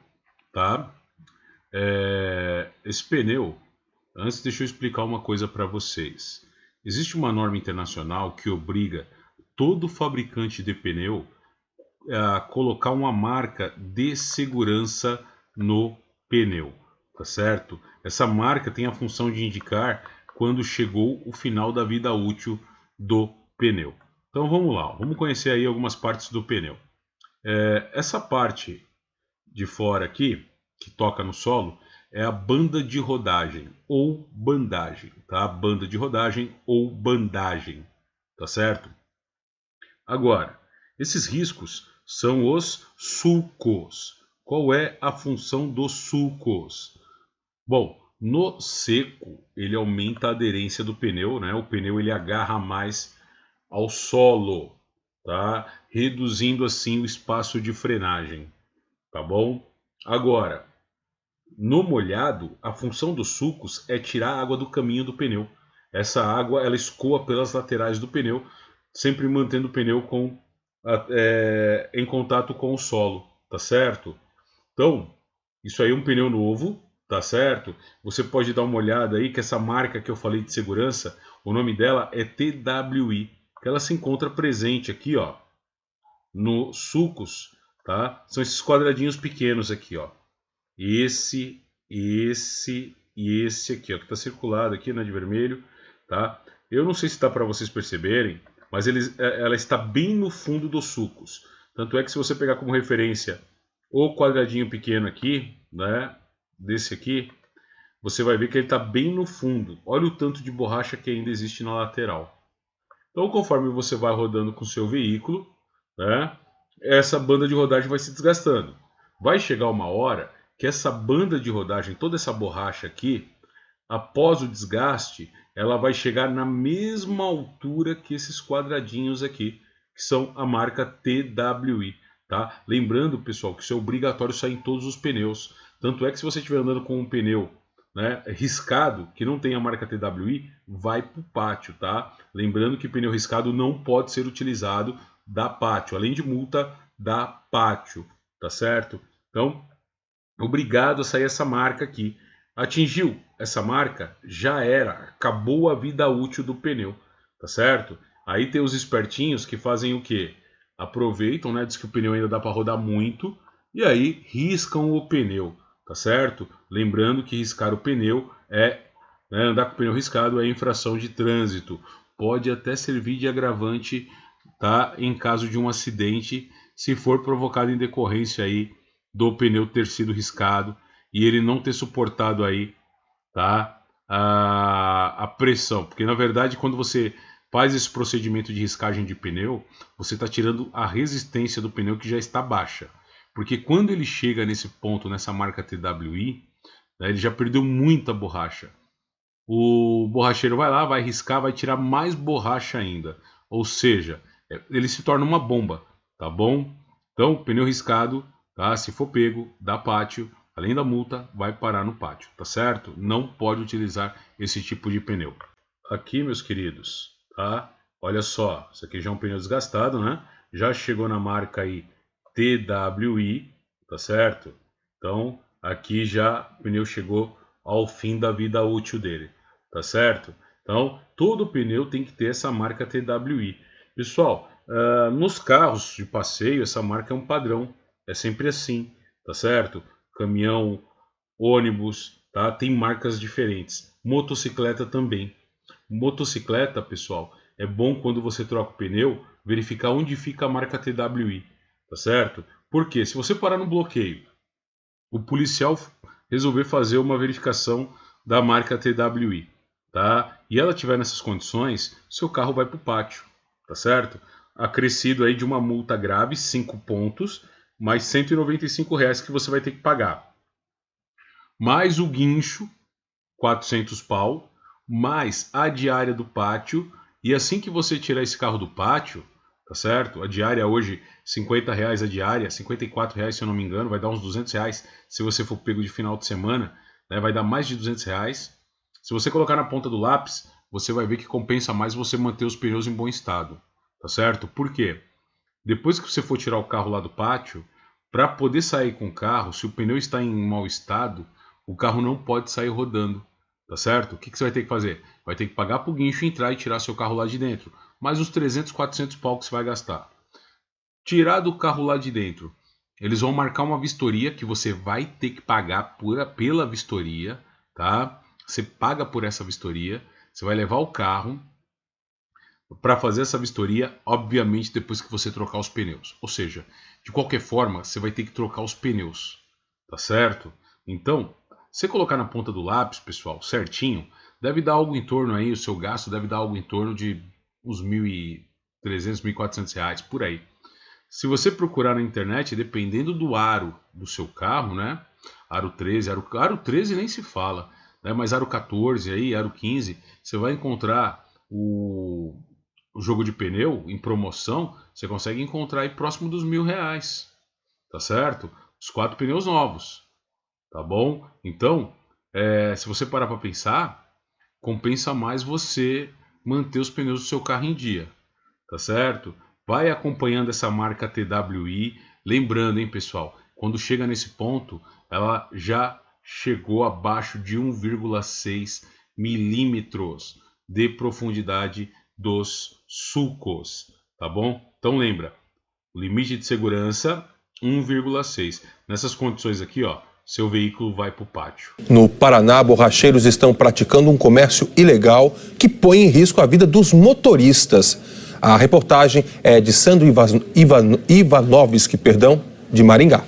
tá? Esse pneu, antes deixa eu explicar uma coisa para vocês. Existe uma norma internacional que obriga todo fabricante de pneu a colocar uma marca de segurança no pneu, tá certo? Essa marca tem a função de indicar quando chegou o final da vida útil do pneu. Então vamos lá, vamos conhecer aí algumas partes do pneu. Essa parte de fora aqui, que toca no solo, é a banda de rodagem ou bandagem, tá? Banda de rodagem ou bandagem, tá certo? Agora, esses riscos são os sulcos. Qual é a função dos sulcos? Bom, no seco, ele aumenta a aderência do pneu, né? O pneu ele agarra mais ao solo, tá? Reduzindo assim o espaço de frenagem, tá bom? Agora, no molhado, a função dos sulcos é tirar a água do caminho do pneu. Essa água ela escoa pelas laterais do pneu, sempre mantendo o pneu em contato com o solo, tá certo? Então, isso aí é um pneu novo, tá certo? Você pode dar uma olhada aí que essa marca que eu falei de segurança, o nome dela é TWI, que ela se encontra presente aqui, ó, no sulcos, tá? São esses quadradinhos pequenos aqui, ó. Esse e esse aqui, ó, que está circulado aqui, né, de vermelho, tá? Eu não sei se dá para vocês perceberem, mas ela está bem no fundo dos sulcos. Tanto é que se você pegar como referência o quadradinho pequeno aqui, né, desse aqui, você vai ver que ele está bem no fundo. Olha o tanto de borracha que ainda existe na lateral. Então, conforme você vai rodando com o seu veículo, né, essa banda de rodagem vai se desgastando. Vai chegar uma hora que essa banda de rodagem, toda essa borracha aqui, após o desgaste, ela vai chegar na mesma altura que esses quadradinhos aqui, que são a marca TWI. Tá? Lembrando, pessoal, que isso é obrigatório sair em todos os pneus. Tanto é que se você estiver andando com um pneu, né, riscado, que não tem a marca TWI, vai para o pátio, tá? Lembrando que pneu riscado não pode ser utilizado da pátio, além de multa da pátio, tá certo? Então, obrigado a sair essa marca aqui. Atingiu essa marca, já era, acabou a vida útil do pneu, tá certo? Aí tem os espertinhos que fazem o quê? Aproveitam, né? Diz que o pneu ainda dá para rodar muito, e aí riscam o pneu, tá certo? Lembrando que riscar o pneu andar com o pneu riscado é infração de trânsito. Pode até servir de agravante, tá? Em caso de um acidente, se for provocado em decorrência aí do pneu ter sido riscado e ele não ter suportado aí, tá? A pressão, porque na verdade quando você faz esse procedimento de riscagem de pneu, você está tirando a resistência do pneu que já está baixa, porque quando ele chega nesse ponto, nessa marca TWI, né, ele já perdeu muita borracha. O borracheiro vai lá, vai riscar, vai tirar mais borracha ainda, ou seja, ele se torna uma bomba, tá bom? Então, pneu riscado, tá? Se for pego, dá pátio, além da multa, vai parar no pátio, tá certo? Não pode utilizar esse tipo de pneu. Aqui, meus queridos, tá? Olha só, isso aqui já é um pneu desgastado, né? Já chegou na marca aí TWI, tá certo? Então, aqui já o pneu chegou ao fim da vida útil dele, tá certo? Então, todo pneu tem que ter essa marca TWI. Pessoal, nos carros de passeio, essa marca é um padrão, é sempre assim, tá certo? Caminhão, ônibus, tá? Tem marcas diferentes. Motocicleta também. Motocicleta, pessoal, é bom quando você troca o pneu, verificar onde fica a marca TWI, tá certo? Porque se você parar no bloqueio, o policial resolver fazer uma verificação da marca TWI, tá? E ela tiver nessas condições, seu carro vai para o pátio, tá certo? Acrescido aí de uma multa grave, 5 pontos, mais R$ 195 que você vai ter que pagar. Mais o guincho, 400 pau, mais a diária do pátio, e assim que você tirar esse carro do pátio, tá certo? A diária hoje, R$ 50 a diária, R$ 54 se eu não me engano, vai dar uns R$ 200 se você for pego de final de semana, né? Vai dar mais de R$ 200. Se você colocar na ponta do lápis, você vai ver que compensa mais você manter os pneus em bom estado, tá certo? Por quê? Depois que você for tirar o carro lá do pátio, para poder sair com o carro, se o pneu está em mau estado, o carro não pode sair rodando, tá certo? O que você vai ter que fazer? Vai ter que pagar para o guincho entrar e tirar seu carro lá de dentro, mais uns 300, 400 pau que você vai gastar. Tirar do carro lá de dentro, eles vão marcar uma vistoria que você vai ter que pagar pela vistoria, tá? Você paga por essa vistoria, você vai levar o carro para fazer essa vistoria, obviamente depois que você trocar os pneus. Ou seja, de qualquer forma, você vai ter que trocar os pneus, tá certo? Então, se colocar na ponta do lápis, pessoal, certinho, deve dar algo em torno aí, o seu gasto deve dar algo em torno de uns R$ 1.300, R$ 1.400, por aí. Se você procurar na internet, dependendo do aro do seu carro, né? Aro 13, aro 13 nem se fala, né? Mas aro 14, aí, aro 15, você vai encontrar o jogo de pneu em promoção, você consegue encontrar aí próximo dos R$ 1.000, tá certo? Os 4 pneus novos, tá bom? Então, se você parar para pensar, compensa mais você manter os pneus do seu carro em dia, tá certo? Vai acompanhando essa marca TWI, lembrando, hein, pessoal, quando chega nesse ponto, ela já chegou abaixo de 1,6 milímetros de profundidade dos sulcos, tá bom? Então lembra, o limite de segurança 1,6. Nessas condições aqui, ó, seu veículo vai para o pátio. No Paraná, borracheiros estão praticando um comércio ilegal que põe em risco a vida dos motoristas. A reportagem é de Sandro Ivanovski, de Maringá.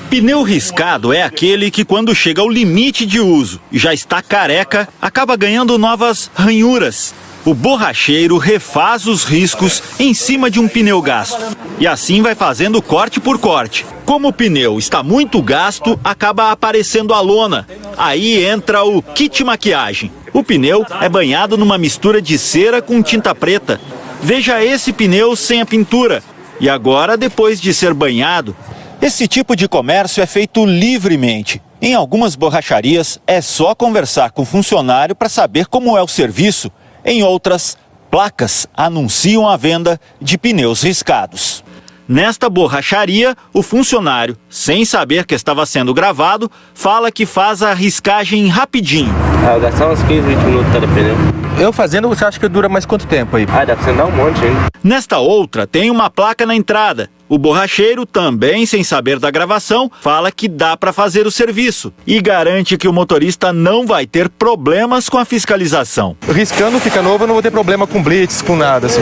Pneu riscado é aquele que, quando chega ao limite de uso e já está careca, acaba ganhando novas ranhuras. O borracheiro refaz os riscos em cima de um pneu gasto. E assim vai fazendo corte por corte. Como o pneu está muito gasto, acaba aparecendo a lona. Aí entra o kit maquiagem. O pneu é banhado numa mistura de cera com tinta preta. Veja esse pneu sem a pintura. E agora, depois de ser banhado, esse tipo de comércio é feito livremente. Em algumas borracharias, é só conversar com o funcionário para saber como é o serviço. Em outras, placas anunciam a venda de pneus riscados. Nesta borracharia, o funcionário, sem saber que estava sendo gravado, fala que faz a riscagem rapidinho. Gastar uns 15, 20 minutos cada pneu. Eu fazendo, você acha que dura mais quanto tempo aí? Dá pra você andar um monte ainda. Nesta outra, tem uma placa na entrada. O borracheiro, também sem saber da gravação, fala que dá para fazer o serviço e garante que o motorista não vai ter problemas com a fiscalização. Riscando fica novo, eu não vou ter problema com blitz, com nada assim.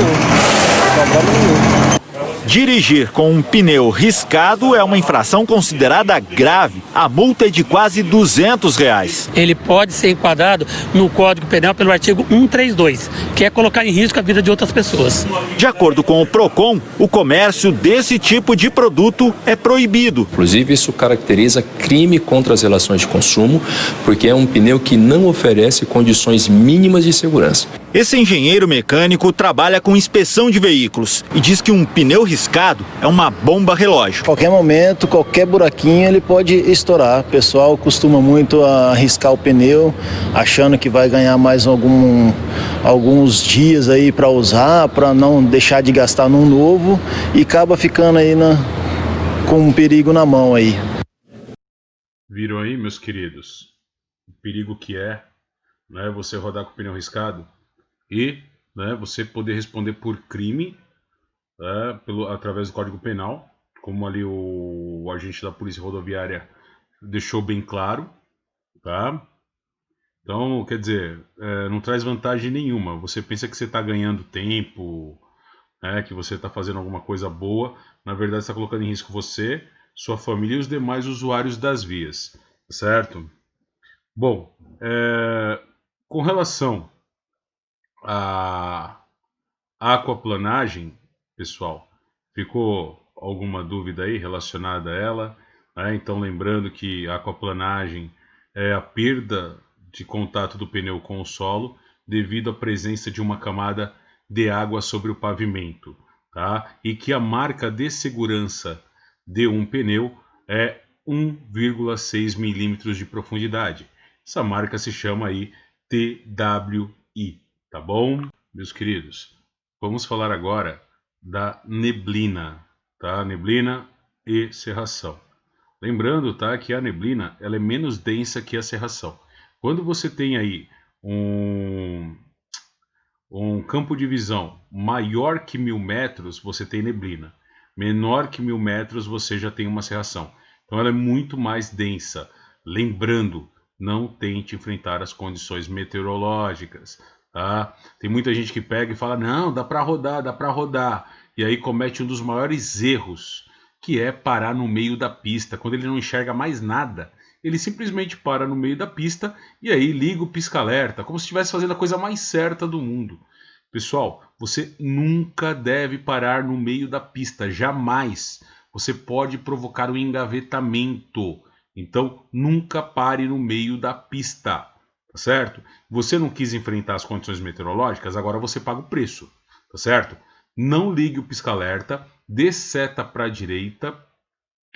Dirigir com um pneu riscado é uma infração considerada grave. A multa é de quase R$200. Ele pode ser enquadrado no Código Penal pelo artigo 132, que é colocar em risco a vida de outras pessoas. De acordo com o PROCON, o comércio desse tipo de produto é proibido. Inclusive, isso caracteriza crime contra as relações de consumo, porque é um pneu que não oferece condições mínimas de segurança. Esse engenheiro mecânico trabalha com inspeção de veículos e diz que um pneu riscado é uma bomba relógio. Qualquer momento, qualquer buraquinho ele pode estourar. O pessoal costuma muito arriscar o pneu, achando que vai ganhar mais alguns dias aí para usar, para não deixar de gastar num novo, e acaba ficando aí com um perigo na mão aí. Viram aí, meus queridos? O perigo que é, né, você rodar com o pneu riscado e, né, você poder responder por crime, através do Código Penal, como ali o agente da Polícia Rodoviária deixou bem claro, tá? Então, quer dizer, não traz vantagem nenhuma. Você pensa que você está ganhando tempo, que você está fazendo alguma coisa boa, na verdade está colocando em risco você, sua família e os demais usuários das vias, certo? Bom, com relação à aquaplanagem, pessoal, ficou alguma dúvida aí relacionada a ela? Então, lembrando que a aquaplanagem é a perda de contato do pneu com o solo devido à presença de uma camada de água sobre o pavimento, tá? E que a marca de segurança de um pneu é 1,6 milímetros de profundidade. Essa marca se chama aí TWI, tá bom, meus queridos? Vamos falar agora da neblina, tá? Neblina e cerração. Lembrando, tá, que a neblina ela é menos densa que a cerração. Quando você tem aí um campo de visão maior que 1000 metros, você tem neblina. Menor que 1000 metros, você já tem uma cerração. Então ela é muito mais densa. Lembrando, não tente enfrentar as condições meteorológicas, tá? Tem muita gente que pega e fala, não, dá para rodar, dá para rodar. E aí comete um dos maiores erros, que é parar no meio da pista. Quando ele não enxerga mais nada, ele simplesmente para no meio da pista e aí liga o pisca-alerta, como se estivesse fazendo a coisa mais certa do mundo. Pessoal, você nunca deve parar no meio da pista, jamais. Você pode provocar um engavetamento. Então, nunca pare no meio da pista, tá certo? Você não quis enfrentar as condições meteorológicas, agora você paga o preço, tá certo? Não ligue o pisca-alerta, dê seta para a direita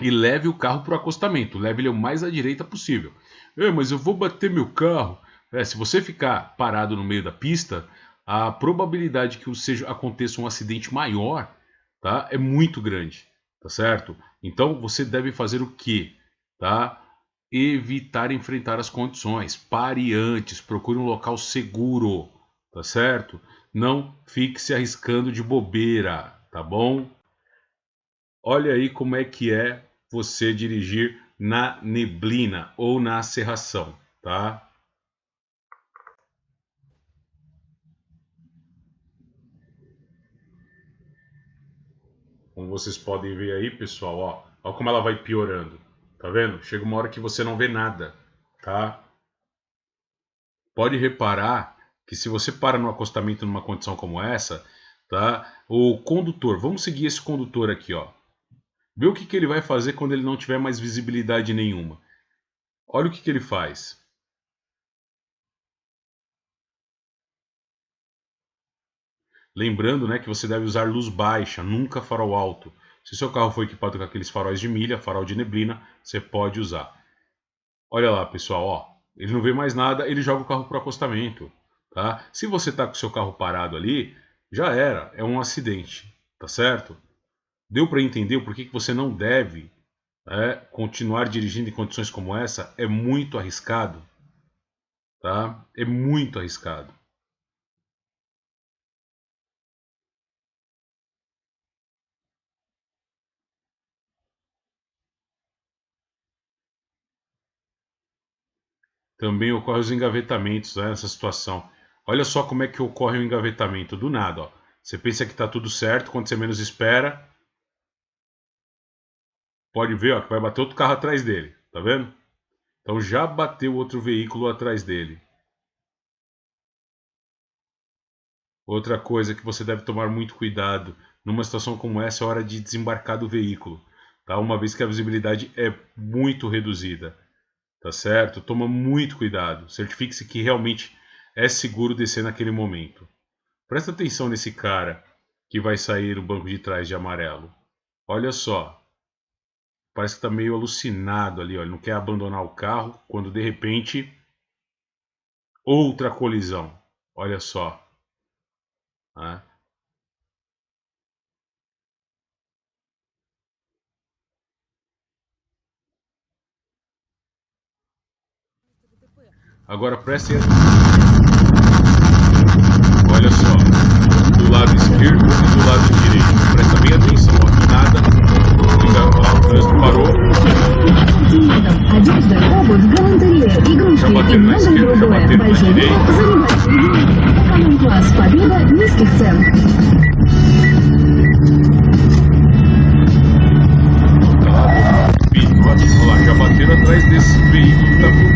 e leve o carro para o acostamento. Leve ele o mais à direita possível. Mas eu vou bater meu carro. Se você ficar parado no meio da pista, a probabilidade que aconteça um acidente maior, tá, é muito grande, tá certo? Então você deve fazer o quê? Tá? Evitar enfrentar as condições. Pare antes, procure um local seguro, tá certo? Não fique se arriscando de bobeira, tá bom? Olha aí como é que é você dirigir na neblina ou na cerração, tá? Como vocês podem ver aí, pessoal, ó como ela vai piorando. Tá vendo? Chega uma hora que você não vê nada, tá? Pode reparar que se você para no acostamento numa condição como essa, tá? O condutor, vamos seguir esse condutor aqui, ó. Vê o que ele vai fazer quando ele não tiver mais visibilidade nenhuma. Olha o que ele faz. Lembrando, né, que você deve usar luz baixa, nunca farol alto. Se seu carro for equipado com aqueles faróis de milha, farol de neblina, você pode usar. Olha lá, pessoal, ó. Ele não vê mais nada, ele joga o carro para o acostamento, tá? Se você está com o seu carro parado ali, já era, é um acidente, tá certo? Deu para entender o porquê que você não deve continuar dirigindo em condições como essa? É muito arriscado, tá? É muito arriscado. também ocorrem os engavetamentos, né, nessa situação. Olha só como é que ocorre o engavetamento, do nada. Ó. Você pensa que está tudo certo, quando você menos espera, pode ver, ó, que vai bater outro carro atrás dele, tá vendo? Então já bateu outro veículo atrás dele. Outra coisa que você deve tomar muito cuidado numa situação como essa é a hora de desembarcar do veículo, tá? Uma vez que a visibilidade é muito reduzida, tá certo? Toma muito cuidado, certifique-se que realmente é seguro descer naquele momento. Presta atenção nesse cara que vai sair no banco de trás de amarelo. Olha só, parece que está meio alucinado ali, ó. Ele não quer abandonar o carro quando de repente outra colisão. Olha só. Ah. Agora prestem atenção. Olha só, do lado esquerdo e do lado direito. Presta bem atenção, ó. Do nada, o trânsito parou. Já bateram na esquerda, já bateram na direita. Olha lá, já bateram atrás desse veículo que está filmando.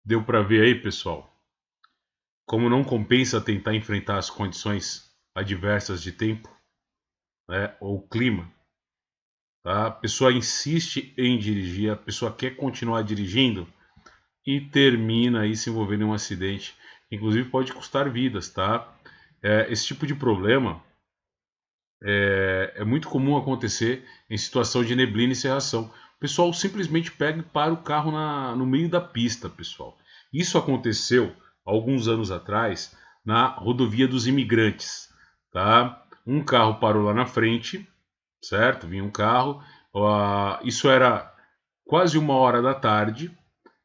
Deu para ver aí, pessoal, como não compensa tentar enfrentar as condições adversas de tempo, né, ou clima. Tá? A pessoa insiste em dirigir, a pessoa quer continuar dirigindo e termina aí se envolvendo em um acidente. Inclusive pode custar vidas, tá? Esse tipo de problema é muito comum acontecer em situação de neblina e cerração. O pessoal simplesmente pega e para o carro no meio da pista, pessoal. Isso aconteceu alguns anos atrás na rodovia dos Imigrantes, tá? Um carro parou lá na frente, certo? Vinha um carro, isso era quase 1h da tarde.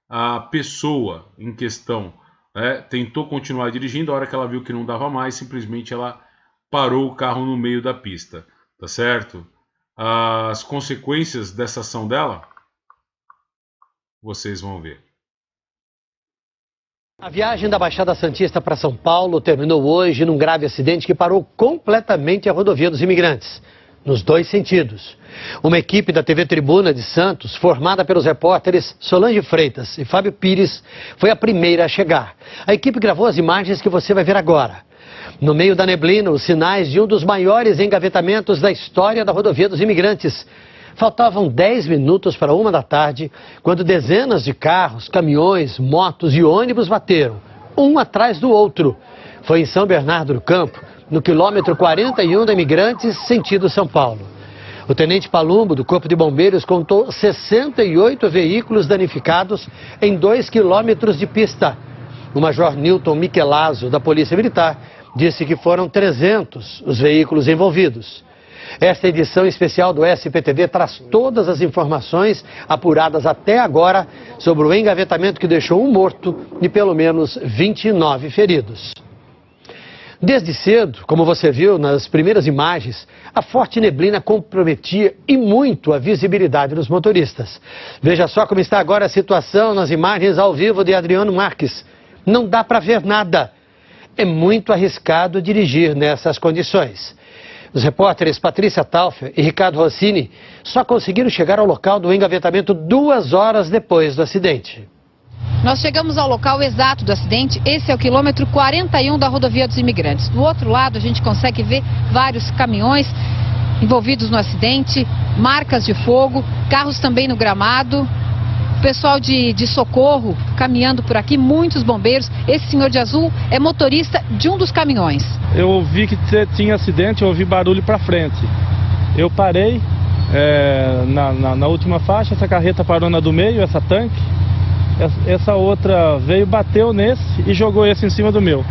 A pessoa em questão tentou continuar dirigindo. A hora que ela viu que não dava mais, simplesmente ela parou o carro no meio da pista, tá certo? As consequências dessa ação dela, vocês vão ver. A viagem da Baixada Santista para São Paulo terminou hoje num grave acidente que parou completamente a rodovia dos Imigrantes, nos dois sentidos. Uma equipe da TV Tribuna de Santos, formada pelos repórteres Solange Freitas e Fábio Pires, foi a primeira a chegar. A equipe gravou as imagens que você vai ver agora. No meio da neblina, os sinais de um dos maiores engavetamentos da história da rodovia dos Imigrantes. Faltavam 10 minutos para 1h da tarde, quando dezenas de carros, caminhões, motos e ônibus bateram, um atrás do outro. Foi em São Bernardo do Campo, no quilômetro 41 da Imigrantes, sentido São Paulo. O tenente Palumbo, do Corpo de Bombeiros, contou 68 veículos danificados em 2 quilômetros de pista. O major Newton Michelazzo, da Polícia Militar, disse que foram 300 os veículos envolvidos. Esta edição especial do SPTV traz todas as informações apuradas até agora sobre o engavetamento que deixou um morto e pelo menos 29 feridos. Desde cedo, como você viu nas primeiras imagens, a forte neblina comprometia e muito a visibilidade dos motoristas. Veja só como está agora a situação nas imagens ao vivo de Adriano Marques. Não dá para ver nada. É muito arriscado dirigir nessas condições. Os repórteres Patrícia Taufer e Ricardo Rossini só conseguiram chegar ao local do engavetamento 2 horas depois do acidente. Nós chegamos ao local exato do acidente. Esse é o quilômetro 41 da rodovia dos Imigrantes. Do outro lado a gente consegue ver vários caminhões envolvidos no acidente, marcas de fogo, carros também no gramado. O pessoal de socorro caminhando por aqui, muitos bombeiros. Esse senhor de azul é motorista de um dos caminhões. Eu ouvi que tinha acidente, eu ouvi barulho para frente. Eu parei na última faixa, essa carreta parou na do meio, essa tanque. Essa outra veio, bateu nesse e jogou esse em cima do meu.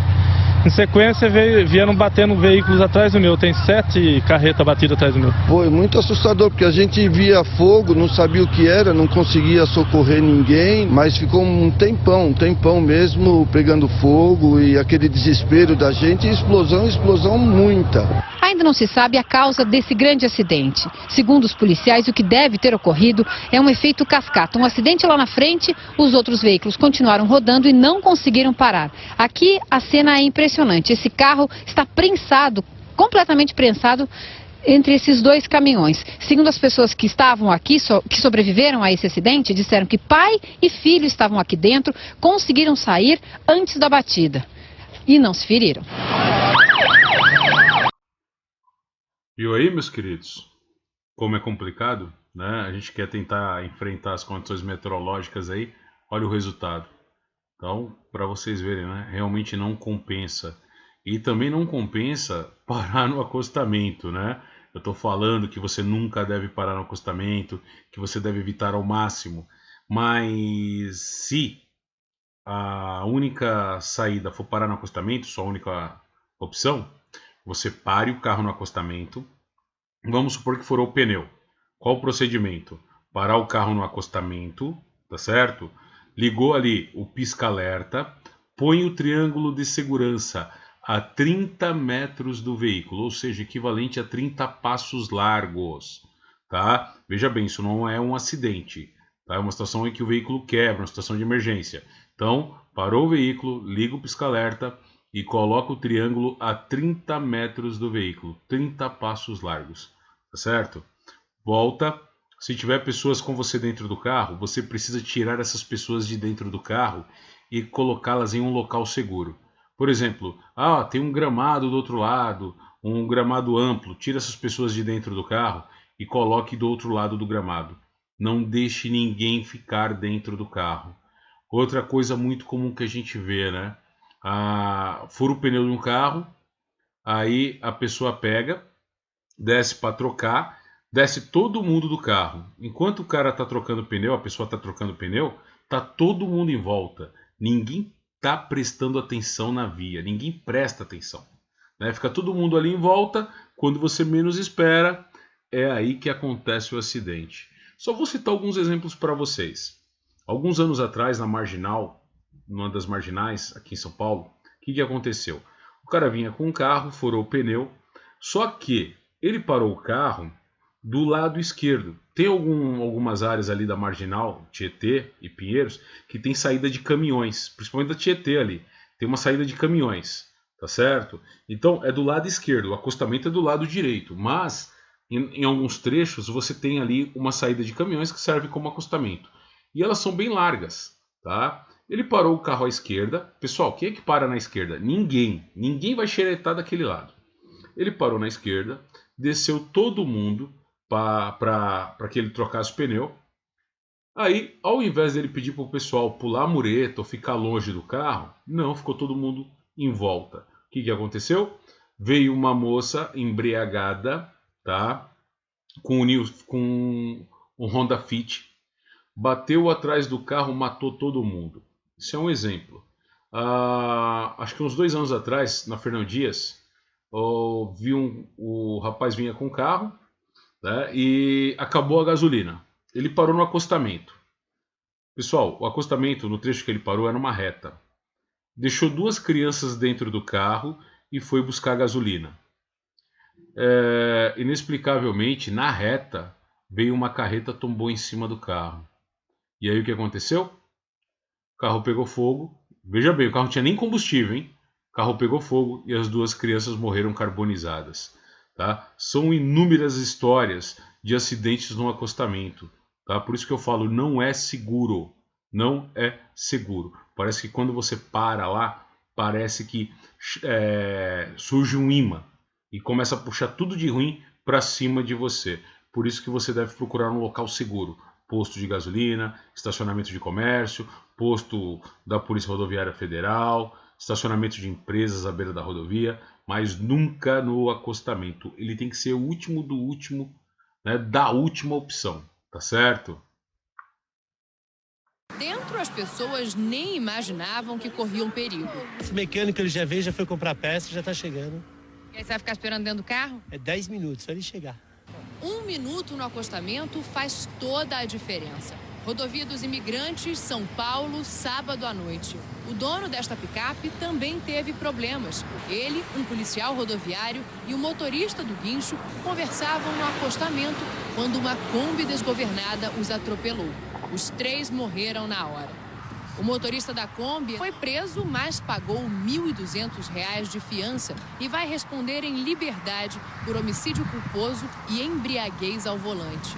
Em sequência vieram batendo veículos atrás do meu, tem 7 carretas batidas atrás do meu. Foi muito assustador, porque a gente via fogo, não sabia o que era, não conseguia socorrer ninguém, mas ficou um tempão mesmo pegando fogo e aquele desespero da gente, explosão muita. Ainda não se sabe a causa desse grande acidente. Segundo os policiais, o que deve ter ocorrido é um efeito cascata. Um acidente lá na frente, os outros veículos continuaram rodando e não conseguiram parar. Aqui a cena é impressionante. Esse carro está prensado, completamente prensado, entre esses dois caminhões. Segundo as pessoas que estavam aqui, que sobreviveram a esse acidente, disseram que pai e filho estavam aqui dentro, conseguiram sair antes da batida e não se feriram. Viu aí, meus queridos? Como é complicado, né? A gente quer tentar enfrentar as condições meteorológicas aí. Olha o resultado. Então, para vocês verem, né? Realmente não compensa. E também não compensa parar no acostamento, né? Eu estou falando que você nunca deve parar no acostamento, que você deve evitar ao máximo. Mas se a única saída for parar no acostamento, sua única opção, você pare o carro no acostamento. Vamos supor que furou o pneu. Qual o procedimento? Parar o carro no acostamento, tá certo? Ligou ali o pisca-alerta, põe o triângulo de segurança a 30 metros do veículo, ou seja, equivalente a 30 passos largos, tá? Veja bem, isso não é um acidente, tá? É uma situação em que o veículo quebra, uma situação de emergência. Então, parou o veículo, liga o pisca-alerta e coloca o triângulo a 30 metros do veículo, 30 passos largos, tá certo? Volta. Se tiver pessoas com você dentro do carro, você precisa tirar essas pessoas de dentro do carro e colocá-las em um local seguro. Por exemplo, tem um gramado do outro lado, um gramado amplo. Tira essas pessoas de dentro do carro e coloque do outro lado do gramado. Não deixe ninguém ficar dentro do carro. Outra coisa muito comum que a gente vê, né? Fura o pneu de um carro, aí a pessoa pega, desce para trocar, desce todo mundo do carro. Enquanto o cara está trocando pneu, a pessoa está trocando pneu, tá todo mundo em volta. Ninguém está prestando atenção na via, ninguém presta atenção, né? Fica todo mundo ali em volta, quando você menos espera, é aí que acontece o acidente. Só vou citar alguns exemplos para vocês. Alguns anos atrás, na Marginal, numa das marginais aqui em São Paulo, o que aconteceu? O cara vinha com um carro, furou o pneu, só que ele parou o carro do lado esquerdo. Tem algumas áreas ali da Marginal, Tietê e Pinheiros, que tem saída de caminhões, principalmente da Tietê ali. Tem uma saída de caminhões, tá certo? Então é do lado esquerdo, o acostamento é do lado direito, mas em alguns trechos você tem ali uma saída de caminhões que serve como acostamento. E elas são bem largas, tá? Ele parou o carro à esquerda. Pessoal, quem é que para na esquerda? Ninguém. Ninguém vai xeretar daquele lado. Ele parou na esquerda, desceu todo mundo para que ele trocasse o pneu. Aí, ao invés dele pedir para o pessoal pular a mureta ou ficar longe do carro, não, ficou todo mundo em volta. O que aconteceu? Veio uma moça embriagada, tá? Com um Honda Fit, bateu atrás do carro, matou todo mundo. Isso é um exemplo. Acho que uns 2 anos atrás, na Fernão Dias, o rapaz vinha com o carro, né, e acabou a gasolina. Ele parou no acostamento. Pessoal, o acostamento, no trecho que ele parou, era uma reta. Deixou 2 crianças dentro do carro e foi buscar gasolina. Inexplicavelmente, na reta, veio uma carreta, tombou em cima do carro. E aí o que aconteceu? O carro pegou fogo. Veja bem, o carro não tinha nem combustível, hein? O carro pegou fogo e as 2 crianças morreram carbonizadas. Tá? São inúmeras histórias de acidentes no acostamento. Tá? Por isso que eu falo, não é seguro. Não é seguro. Parece que quando você para lá, parece que surge um imã e começa a puxar tudo de ruim para cima de você. Por isso que você deve procurar um local seguro. Posto de gasolina, estacionamento de comércio, posto da Polícia Rodoviária Federal, estacionamento de empresas à beira da rodovia, mas nunca no acostamento. Ele tem que ser o último do último, né, da última opção, tá certo? Dentro, as pessoas nem imaginavam que corriam perigo. Esse mecânico ele já veio, já foi comprar peça, já tá chegando. E aí você vai ficar esperando dentro do carro? É 10 minutos, só ele chegar. 1 minuto no acostamento faz toda a diferença. Rodovia dos Imigrantes, São Paulo, sábado à noite. O dono desta picape também teve problemas. Ele, um policial rodoviário e o motorista do guincho conversavam no acostamento quando uma Kombi desgovernada os atropelou. Os 3 morreram na hora. O motorista da Kombi foi preso, mas pagou R$ 1.200 de fiança e vai responder em liberdade por homicídio culposo e embriaguez ao volante.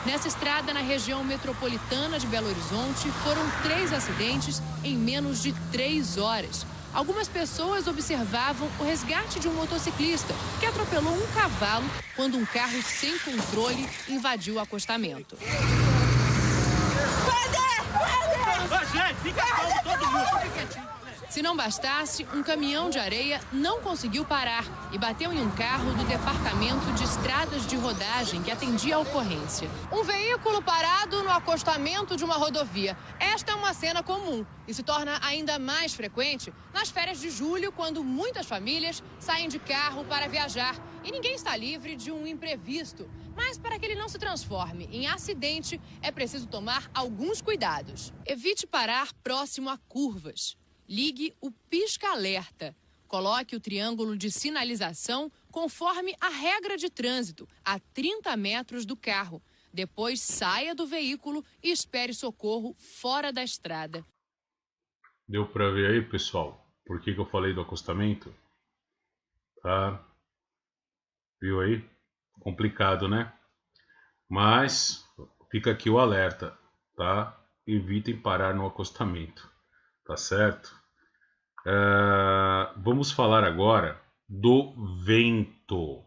Nessa estrada, na região metropolitana de Belo Horizonte, foram 3 acidentes em menos de 3 horas. Algumas pessoas observavam o resgate de um motociclista que atropelou um cavalo quando um carro sem controle invadiu o acostamento. Se não bastasse, um caminhão de areia não conseguiu parar e bateu em um carro do Departamento de Estradas de Rodagem que atendia a ocorrência. Um veículo parado no acostamento de uma rodovia. Esta é uma cena comum e se torna ainda mais frequente nas férias de julho, quando muitas famílias saem de carro para viajar e ninguém está livre de um imprevisto. Mas para que ele não se transforme em acidente, é preciso tomar alguns cuidados. Evite parar próximo a curvas. Ligue o pisca-alerta. Coloque o triângulo de sinalização conforme a regra de trânsito, a 30 metros do carro. Depois saia do veículo e espere socorro fora da estrada. Deu para ver aí, pessoal, por que eu falei do acostamento? Tá? Viu aí? Complicado, né? Mas fica aqui o alerta, tá? Evitem parar no acostamento, tá certo? Vamos falar agora do vento.